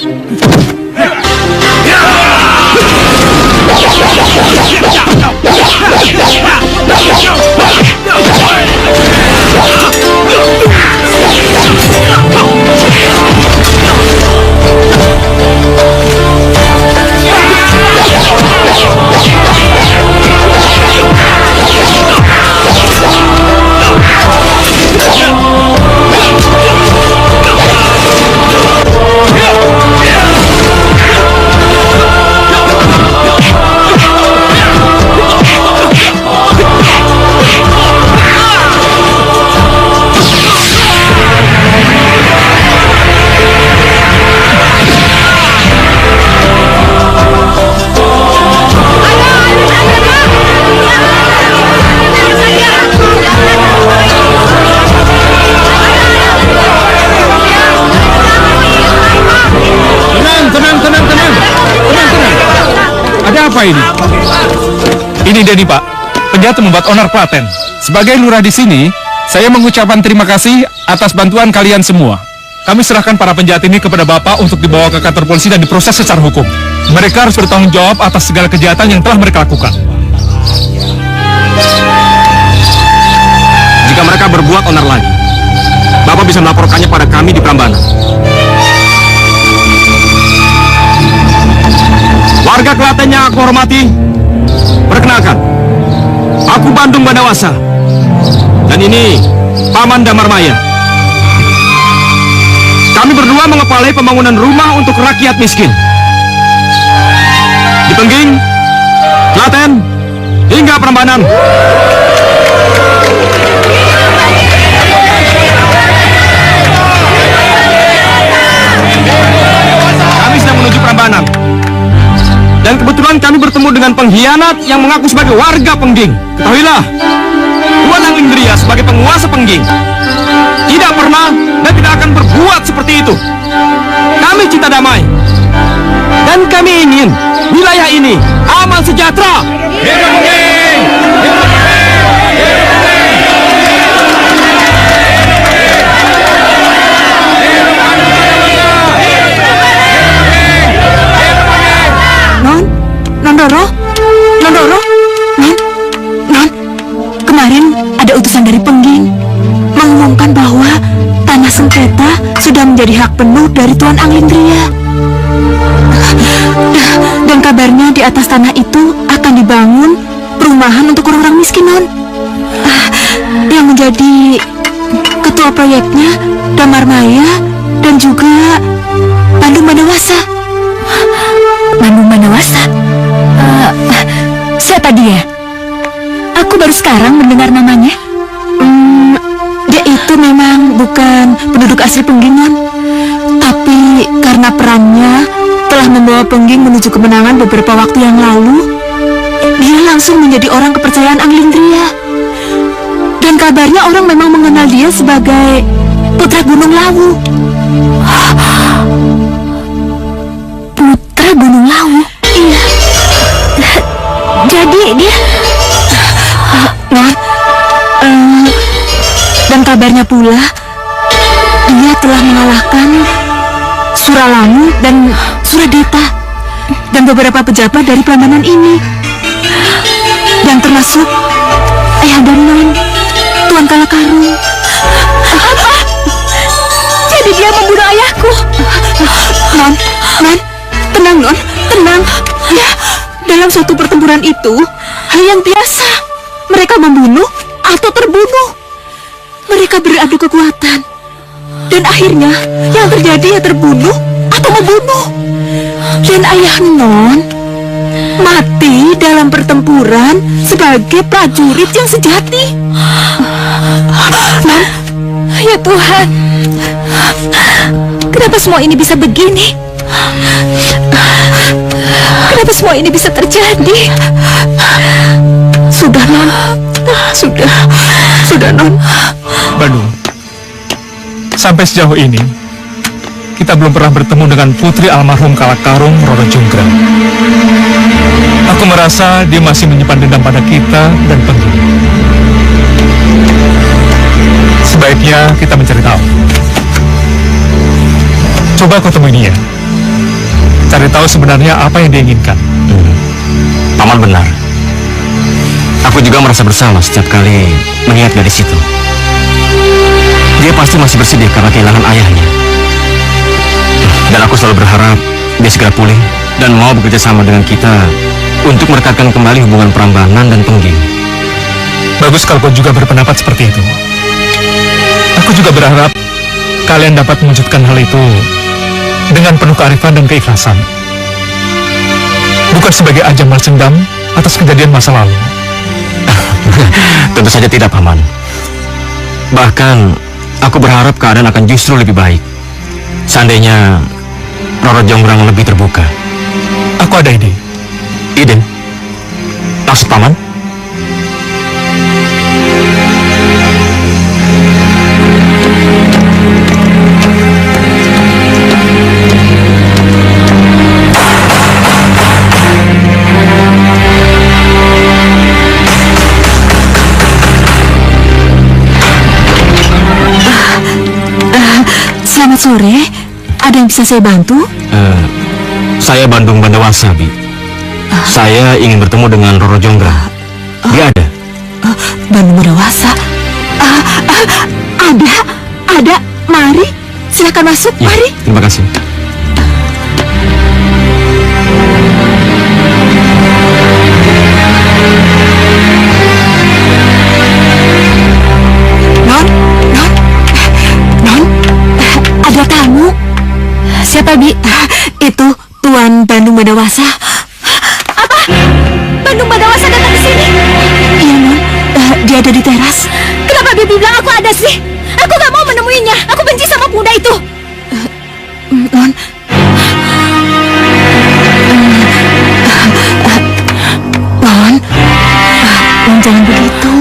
Apa ini? Ini Denny, Pak. Penjahat membuat onar Klaten. Sebagai lurah di sini, saya mengucapkan terima kasih atas bantuan kalian semua. Kami serahkan para penjahat ini kepada Bapak untuk dibawa ke kantor polisi dan diproses secara hukum. Mereka harus bertanggung jawab atas segala kejahatan yang telah mereka lakukan. Jika mereka berbuat onar lagi, Bapak bisa melaporkannya pada kami di Prambanan. Warga Klaten yang aku hormati, perkenalkan, aku Bandung Bandawasa, dan ini Paman Damarmaya. Kami berdua mengepalai pembangunan rumah untuk rakyat miskin di Pengging, Klaten, hingga Prambanan. Kami sedang menuju Prambanan. Dan kebetulan kami bertemu dengan pengkhianat yang mengaku sebagai warga Pengging. Ketahuilah, Tuan Anglingria sebagai penguasa Pengging tidak pernah dan tidak akan berbuat seperti itu. Kami cinta damai, dan kami ingin wilayah ini aman sejahtera. Hidup Pengging! Hidup Nondoro, Non, kemarin ada utusan dari Pengging mengumumkan bahwa tanah sengketa sudah menjadi hak penuh dari Tuan Anglingria. Dan kabarnya di atas tanah itu akan dibangun perumahan untuk orang-orang miskin, Non. Yang menjadi ketua proyeknya Damarmaya dan juga Bandung Bandawasa. Bandung Bandawasa? Siapa dia? Aku baru sekarang mendengar namanya. Dia itu memang bukan penduduk asli Pengging, Non. Tapi karena perannya telah membawa Pengging menuju kemenangan beberapa waktu yang lalu, dia langsung menjadi orang kepercayaan Anglingria. Dan kabarnya orang memang mengenal dia sebagai putra Gunung Lawu. Putra Gunung Lawu? Iya. Jadi dia... Dan kabarnya pula dia telah mengalahkan Suralangu dan Suradeta dan beberapa pejabat dari Prambanan ini, dan termasuk Ayahanda Non, Tuan Kalakarung. Apa? Jadi dia membunuh ayahku? Non, tenang, Non, tenang. Ya, dalam suatu pertempuran itu hal yang biasa. Mereka membunuh atau terbunuh. Mereka beradu kekuatan. Dan akhirnya yang terjadi ya terbunuh atau membunuh. Dan Ayah Non mati dalam pertempuran sebagai prajurit yang sejati. Non, ya Tuhan, Kenapa semua ini bisa begini? Kenapa semua ini bisa terjadi? Sudah, Non. Sudah, Non. Bandung, sampai sejauh ini kita belum pernah bertemu dengan putri almarhum Kalakarung Roro Jonggrang. Aku merasa dia masih menyimpan dendam pada kita dan Penggi. Sebaiknya kita mencari tahu. Coba kau temui dia. Cari tahu sebenarnya apa yang dia inginkan. Paman benar. Aku juga merasa bersalah setiap kali mengingat gadis itu. Dia pasti masih bersedih karena kehilangan ayahnya. Dan aku selalu berharap dia segera pulih dan mau bekerja sama dengan kita untuk merekatkan kembali hubungan Prambanan dan Pengging. Bagus kalau kau juga berpendapat seperti itu. Aku juga berharap kalian dapat mewujudkan hal itu dengan penuh kearifan dan keikhlasan. Bukan sebagai ajang balas dendam atas kejadian masa lalu. Tentu saja tidak, Paman. Bahkan, aku berharap keadaan akan justru lebih baik seandainya Roro Jonggrang lebih terbuka. Aku ada ide. Ide? Maksud Paman? Selamat sore. Ada yang bisa saya bantu? Saya Bandung Bandawasa, Bi. Saya ingin bertemu dengan Roro Jonggrang. Dia ada? Bandung Bandawasa. Ada. Mari, silakan masuk. Ya, mari. Terima kasih. Non, ada tamu. Siapa, Bi? Itu Tuan Bandung Bandawasa. Apa? Bandung Bandawasa datang ke sini? Iya, Non. Dia ada di teras. Kenapa Bibi bilang aku ada sih? Aku gak mau menemuinya. Aku benci sama pemuda itu. Non. Non, jangan begitu.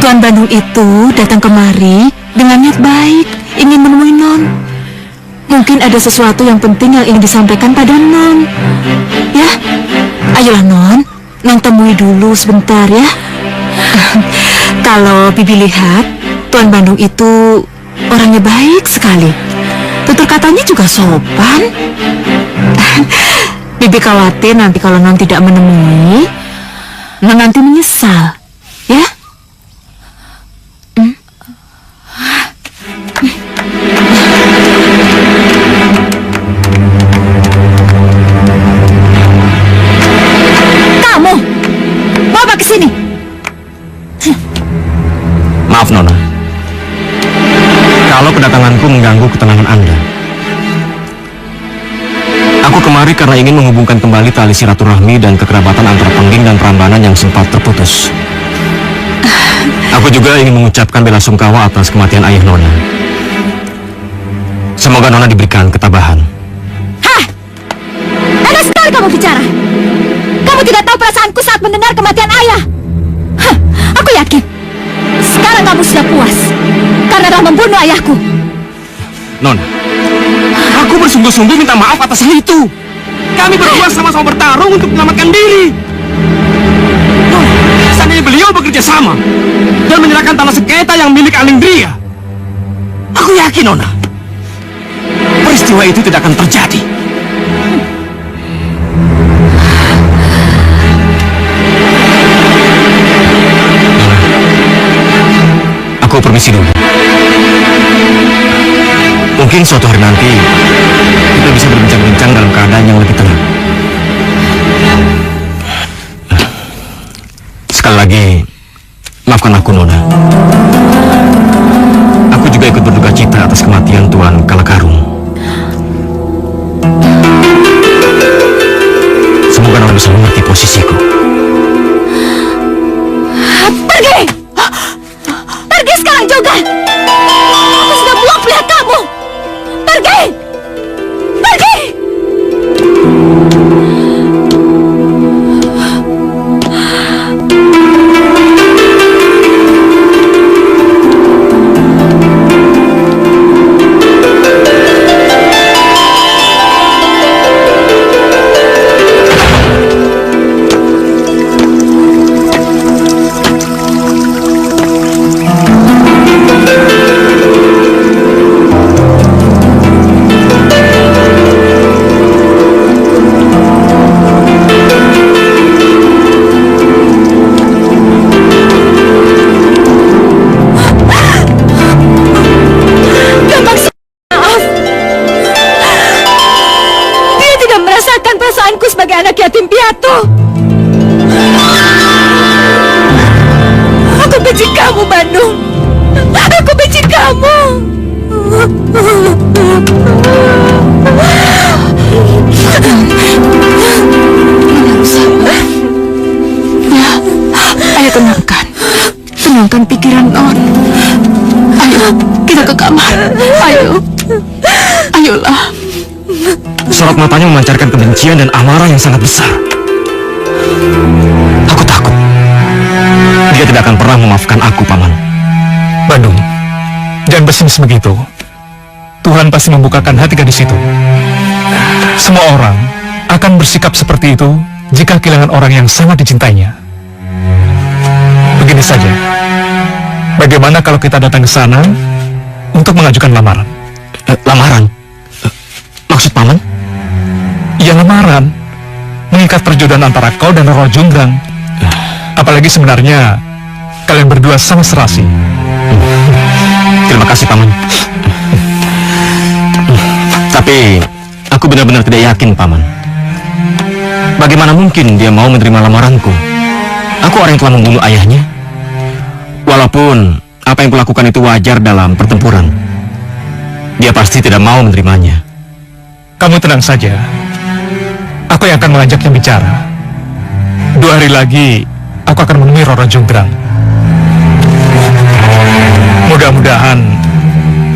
Tuan Bandung itu datang kemari dengan niat baik, ingin menemui Non. Mungkin ada sesuatu yang penting yang ingin disampaikan pada Non. Ya, ayolah Non temui dulu sebentar ya. Kalau Bibi lihat, Tuan Bandung itu orangnya baik sekali. Tutur katanya juga sopan. Bibi khawatir nanti kalau Non tidak menemui, Non nanti menyesal, ya? Kamu bawa ke sini. Maaf, Nona. Kalau kedatanganku mengganggu ketenangan Anda. Aku kemari karena ingin menghubungkan kembali tali silaturahmi dan kekerabatan antara Pengging dan Prambanan yang sempat terputus. Aku juga ingin mengucapkan bela sungkawa atas kematian ayah Nona. Semoga Nona diberikan ketabahan. Hah? Enak sekali kamu bicara. Kamu tidak tahu perasaanku saat mendengar kematian ayah. Hah, aku yakin sekarang kamu sudah puas karena telah membunuh ayahku. Nona, aku bersungguh-sungguh minta maaf atas hal itu. Kami berdua sama-sama bertarung untuk menyelamatkan diri. Nona, seandainya beliau bekerja sama dan menyerahkan tanah sengketa yang milik Alindria, aku yakin, Nona, peristiwa itu tidak akan terjadi. Aku permisi dulu. Mungkin suatu hari nanti kita bisa berbincang-bincang dalam keadaan yang lebih tenang. Sekali lagi, maafkan aku, Nona. Aku juga ikut berduka cita atas kematian Tuan Kalakarung. Semoga Nona bisa mengerti posisiku. Pergi! Pergi sekarang juga! Aku sudah buang pilihan kamu! itu. Aku benci kamu, Bandung. Aku benci kamu. Ya, ayo tenangkan pikiran Non. Ayo, kita ke kamar. Ayolah. Sorot matanya memancarkan kebencian dan amarah yang sangat besar. Aku takut dia tidak akan pernah memaafkan aku, Paman. Bandung, jangan pesimis begitu. Tuhan pasti membukakan hati gadis itu. Semua orang akan bersikap seperti itu jika kehilangan orang yang sangat dicintainya. Begini saja, bagaimana kalau kita datang ke sana untuk mengajukan lamaran? Lamaran? Maksud Paman? Ya, lamaran. Mengikat perjodohan antara kau dan Roro Jonggrang. Apalagi sebenarnya kalian berdua sama serasi. Terima kasih, Paman. Tapi aku benar-benar tidak yakin, Paman. Bagaimana mungkin dia mau menerima lamaranku? Aku orang yang telah membunuh ayahnya. Walaupun apa yang kulakukan itu wajar dalam pertempuran, dia pasti tidak mau menerimanya. Kamu tenang saja. Aku yang akan mengajaknya bicara. 2 hari lagi aku akan menemui Roro Jonggrang. Mudah-mudahan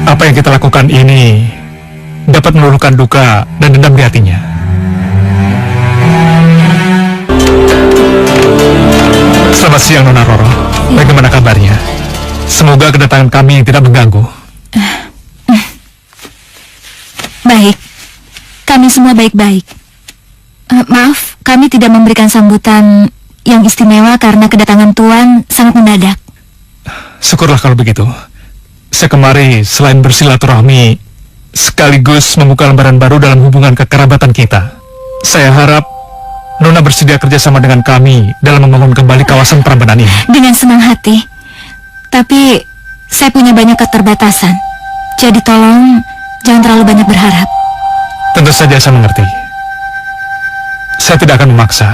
apa yang kita lakukan ini dapat meluluhkan duka dan dendam di hatinya. Selamat siang, Nona Roro. Bagaimana kabarnya? Semoga kedatangan kami tidak mengganggu. Baik, kami semua baik-baik. Maaf, kami tidak memberikan sambutan yang istimewa karena kedatangan Tuan sangat mendadak. Syukurlah kalau begitu. Saya kemari selain bersilaturahmi, sekaligus membuka lembaran baru dalam hubungan kekerabatan kita. Saya harap Nona bersedia kerjasama dengan kami dalam membangun kembali kawasan Prambanan ini. Dengan senang hati. Tapi saya punya banyak keterbatasan. Jadi tolong jangan terlalu banyak berharap. Tentu saja saya mengerti. Saya tidak akan memaksa,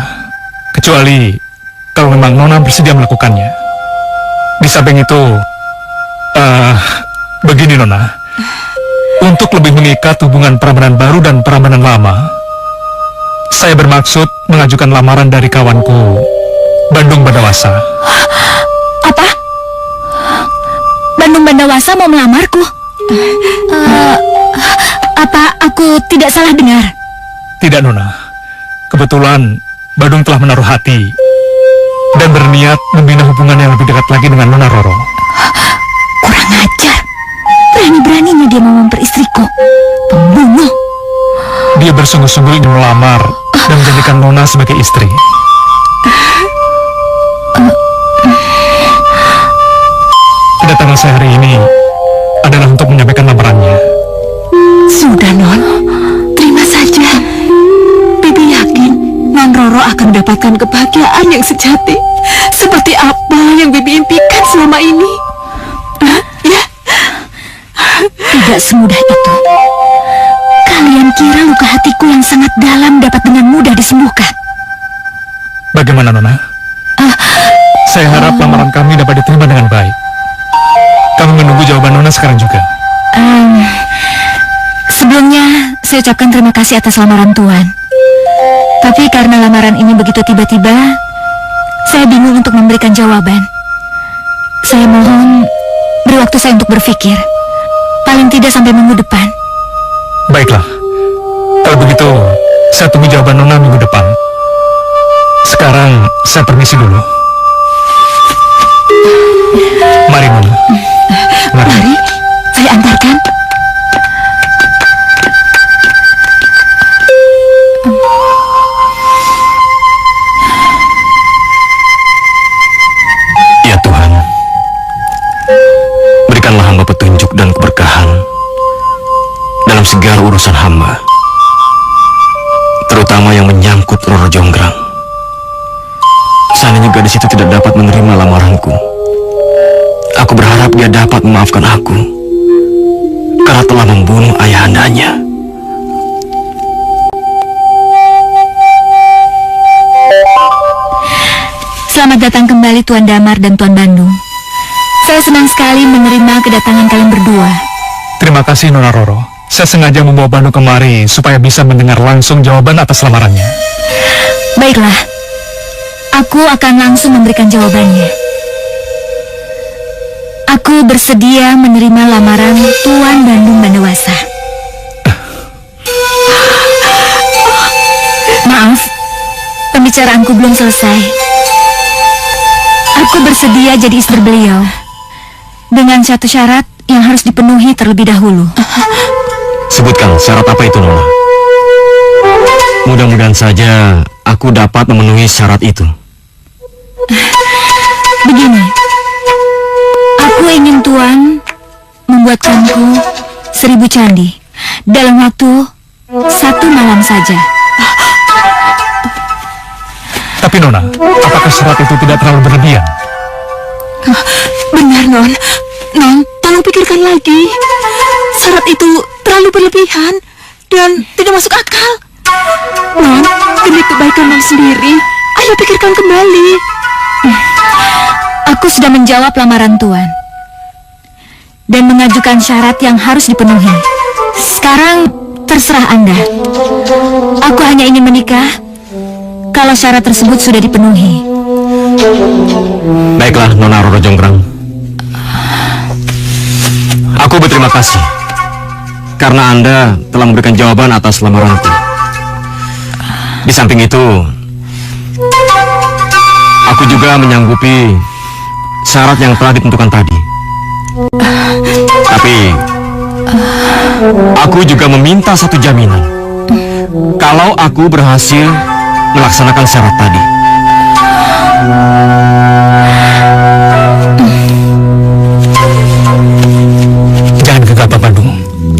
kecuali kalau memang Nona bersedia melakukannya. Di samping itu, begini Nona, untuk lebih mengikat hubungan Prambanan baru dan Prambanan lama, saya bermaksud mengajukan lamaran dari kawanku, Bandung Bandawasa. Apa? Bandung Bandawasa mau melamarku? Apa aku tidak salah dengar? Tidak, Nona. Kebetulan Bandung telah menaruh hati dan berniat membina hubungan yang lebih dekat lagi dengan Nona Roro. Kurang ajar. Berani-beraninya dia mau memperistriku. Pembunuh. Dia bersungguh-sungguh ingin melamar dan menjadikan Nona sebagai istri. Kedatangan saya hari ini adalah untuk menyampaikan lamarannya. Sudah, Non. Terima saja. Bibi yakin Non Roro akan mendapatkan kebahagiaan yang sejati, seperti apa yang Bibi impikan selama ini. Ya. Tidak semudah itu. Kalian kira luka hatiku yang sangat dalam dapat dengan mudah disembuhkan? Bagaimana, Nona? Saya harap lamaran kami dapat diterima dengan baik. Kami menunggu jawaban Nona sekarang juga. Sebelumnya, saya ucapkan terima kasih atas lamaran Tuan. Tapi karena lamaran ini begitu tiba-tiba, saya bingung untuk memberikan jawaban. Saya mohon beri waktu saya untuk berpikir. Paling tidak sampai minggu depan. Baiklah. Kalau begitu, saya tunggu jawaban Nona minggu depan. Sekarang, saya permisi dulu. Mari, Nona. Mari, saya antarkan. Ya Tuhan, berikanlah hamba petunjuk dan keberkahan dalam segala urusan hamba, terutama yang menyangkut Roro Jonggrang. Seandainya gadis itu tidak dapat menerima lamaranku, aku berharap dia dapat memaafkan aku karena telah membunuh ayahandanya. Selamat datang kembali Tuan Damar dan Tuan Bandung. Saya senang sekali menerima kedatangan kalian berdua. Terima kasih Nona Roro. Saya sengaja membawa Bandung kemari supaya bisa mendengar langsung jawaban atas lamarannya. Baiklah, aku akan langsung memberikan jawabannya. Aku bersedia menerima lamaran Tuan Bandung Bandawasa. Maaf, pembicaraanku belum selesai. Aku bersedia jadi istri beliau dengan satu syarat yang harus dipenuhi terlebih dahulu. Sebutkan syarat apa itu, Nona? Mudah-mudahan saja aku dapat memenuhi syarat itu. Begini, aku ingin Tuan membuatkanku 1000 candi dalam waktu 1 malam saja. Tapi Nona, apakah syarat itu tidak terlalu berlebihan? Benar, Non. Non, tolong pikirkan lagi. Syarat itu terlalu berlebihan dan tidak masuk akal. Non, demi kebaikan Non sendiri, ayo pikirkan kembali. Aku sudah menjawab lamaran Tuan dan mengajukan syarat yang harus dipenuhi. Sekarang terserah Anda. Aku hanya ingin menikah kalau syarat tersebut sudah dipenuhi. Baiklah, Nona Roro Jonggrang. Aku berterima kasih karena Anda telah memberikan jawaban atas lamaranku. Di samping itu, aku juga menyanggupi syarat yang telah ditentukan tadi. Tapi, aku juga meminta satu jaminan. Kalau aku berhasil melaksanakan syarat tadi. Jangan gegabah Bandung.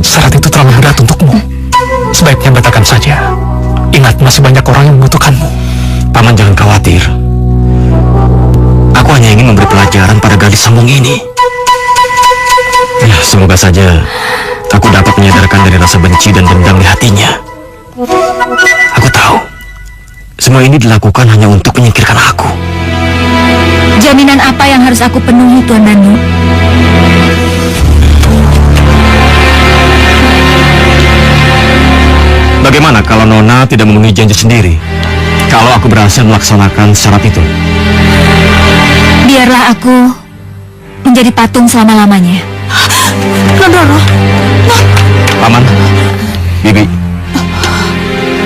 Syarat itu terlalu berat untukmu. Sebaiknya batalkan saja. Ingat, masih banyak orang yang membutuhkanmu. Paman jangan khawatir. Aku hanya ingin memberi pelajaran pada gadis sambung ini. Ya, semoga saja aku dapat menyadarkan dari rasa benci dan dendam di hatinya. Aku tahu semua ini dilakukan hanya untuk menyingkirkan aku. Jaminan apa yang harus aku penuhi, Tuan Bandung? Bagaimana kalau Nona tidak memenuhi janji sendiri? Kalau aku berhasil melaksanakan syarat itu? Biarlah aku menjadi patung selama-lamanya. Roro, Paman, Bibi,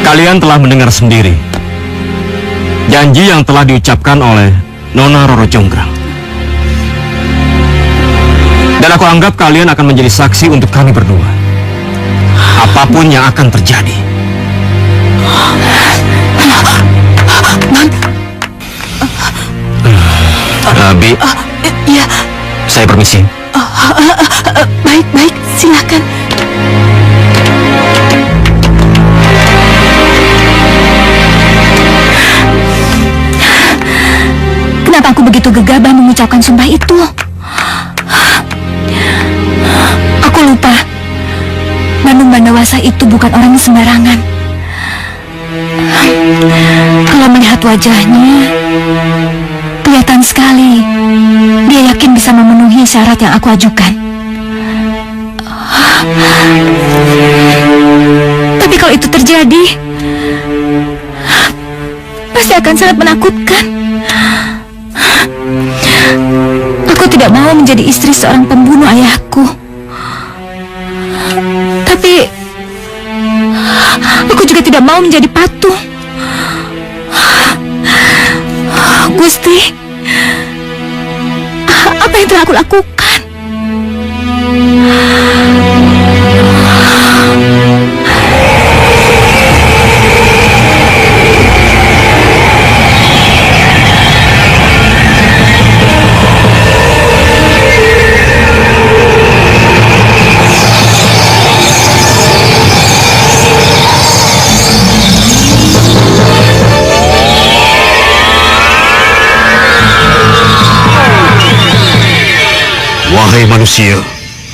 kalian telah mendengar sendiri janji yang telah diucapkan oleh Nona Roro Jonggrang. Dan aku anggap kalian akan menjadi saksi untuk kami berdua. Apapun yang akan terjadi. Bi, ya, saya permisi. baik, silakan. Kenapa aku begitu gegabah mengucapkan sumpah itu? Aku lupa, Bandung Bandawasa itu bukan orang sembarangan. Kalau melihat wajahnya, kelihatan sekali dia yakin bisa memenuhi syarat yang aku ajukan. Tapi kalau itu terjadi, pasti akan sangat menakutkan. Aku tidak mau menjadi istri seorang pembunuh ayahku. Tapi aku juga tidak mau menjadi patung. Gusti, apa yang telah aku lakukan? Wahai manusia,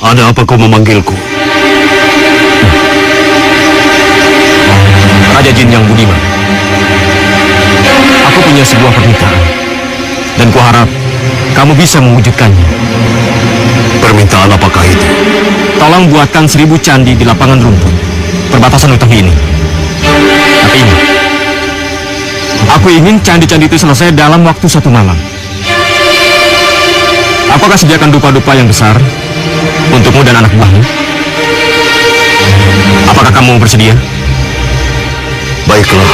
ada apa kau memanggilku? Raja Jin yang budiman, aku punya sebuah permintaan. Dan kuharap kamu bisa mewujudkannya. Permintaan apakah itu? Tolong buatkan 1000 candi di lapangan rumput perbatasan hutan ini. Tapi ingat, aku ingin candi-candi itu selesai dalam waktu 1 malam. Aku akan sediakan dupa-dupa yang besar untukmu dan anak buahmu. Apakah kamu bersedia? Baiklah.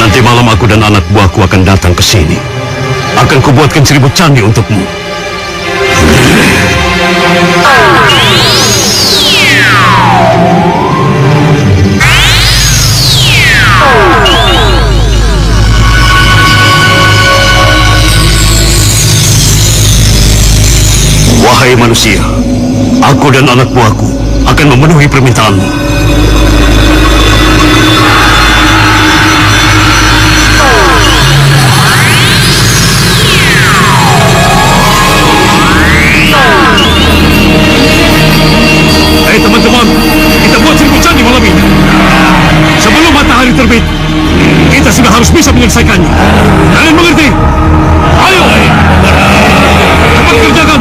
Nanti malam aku dan anak buahku akan datang ke sini. Akan kubuatkan 1000 candi untukmu. Wahai manusia, aku dan anak buahku akan memenuhi permintaanmu. Hei teman-teman, kita buat 1000 candi malam ini. Sebelum matahari terbit, kita sudah harus bisa menyelesaikannya. Kalian mengerti? Ayo! Cepat kerjakan!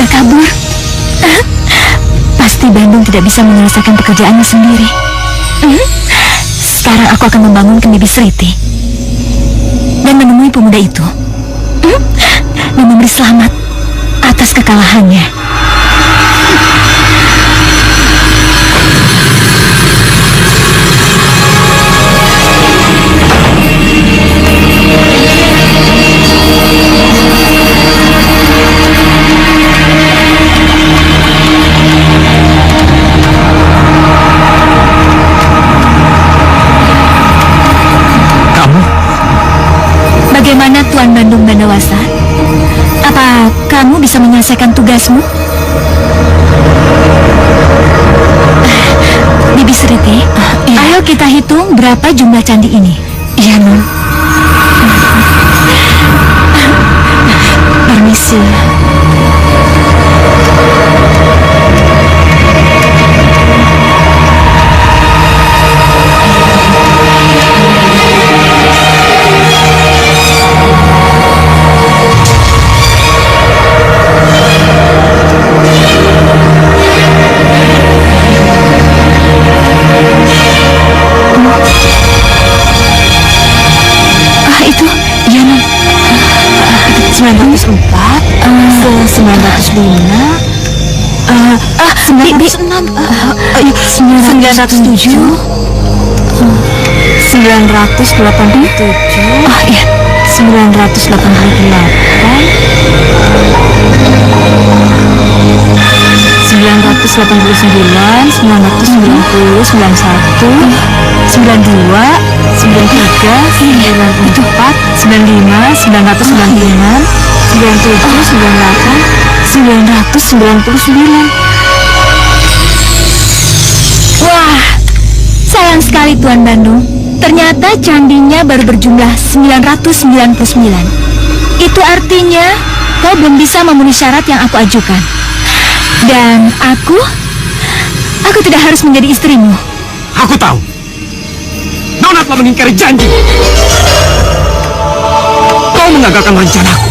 sudah kabur. Pasti Bandung tidak bisa menyelesaikan pekerjaannya sendiri. Sekarang aku akan membangun Kendi Bisriti dan menemui pemuda itu dan memberi selamat atas kekalahannya. Bagaimana Tuan Bandung Bandawasa? Apa kamu bisa menyelesaikan tugasmu? Bibi Sriti, ayo kita hitung berapa jumlah candi ini. Iya, Nun. Permisi. Itu, iya, Nun. 904, 905, 906, 907, 987, oh iya, 988, 989, 990, 91, 92, 93, 94, 95, 996, 97, 98, 999. Wah, sayang sekali Tuan Bandung. Ternyata candinya baru berjumlah 999. Itu artinya kau belum bisa memenuhi syarat yang aku ajukan. Dan aku tidak harus menjadi istrimu. Aku tahu. Nona telah mengingkari janji. Kau mengagalkan rencanaku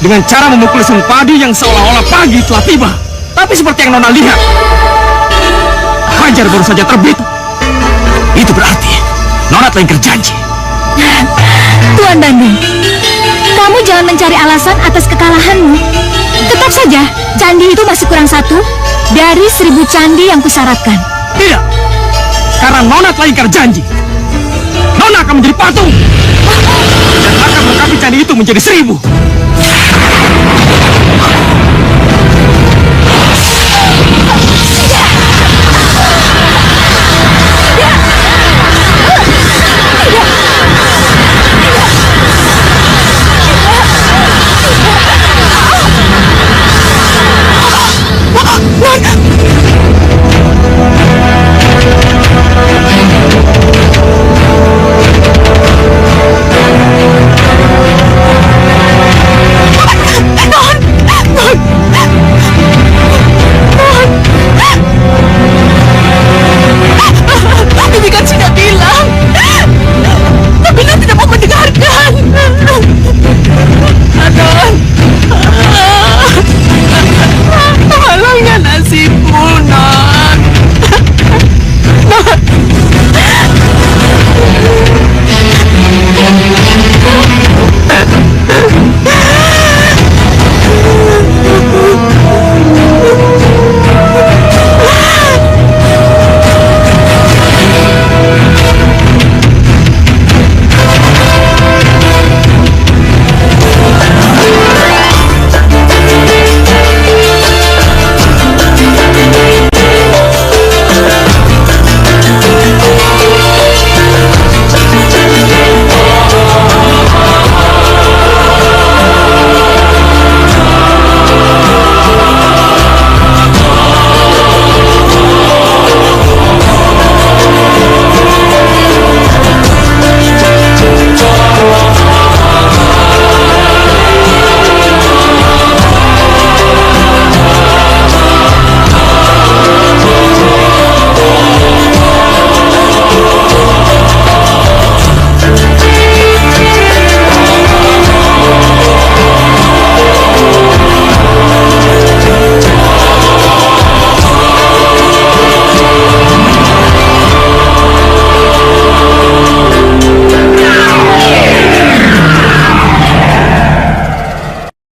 dengan cara memukul sempadi yang seolah-olah pagi telah tiba. Tapi seperti yang Nona lihat, fajar baru saja terbit. Itu berarti Nona telah ingkar janji. Tuan Bandung, kamu jangan mencari alasan atas kekalahanmu. Tetap saja, candi itu masih kurang satu dari 1000 candi yang kusyaratkan. Tidak, karena Nona telah ingkar janji. Nona akan menjadi patung dan akan melengkapi candi itu menjadi 1000.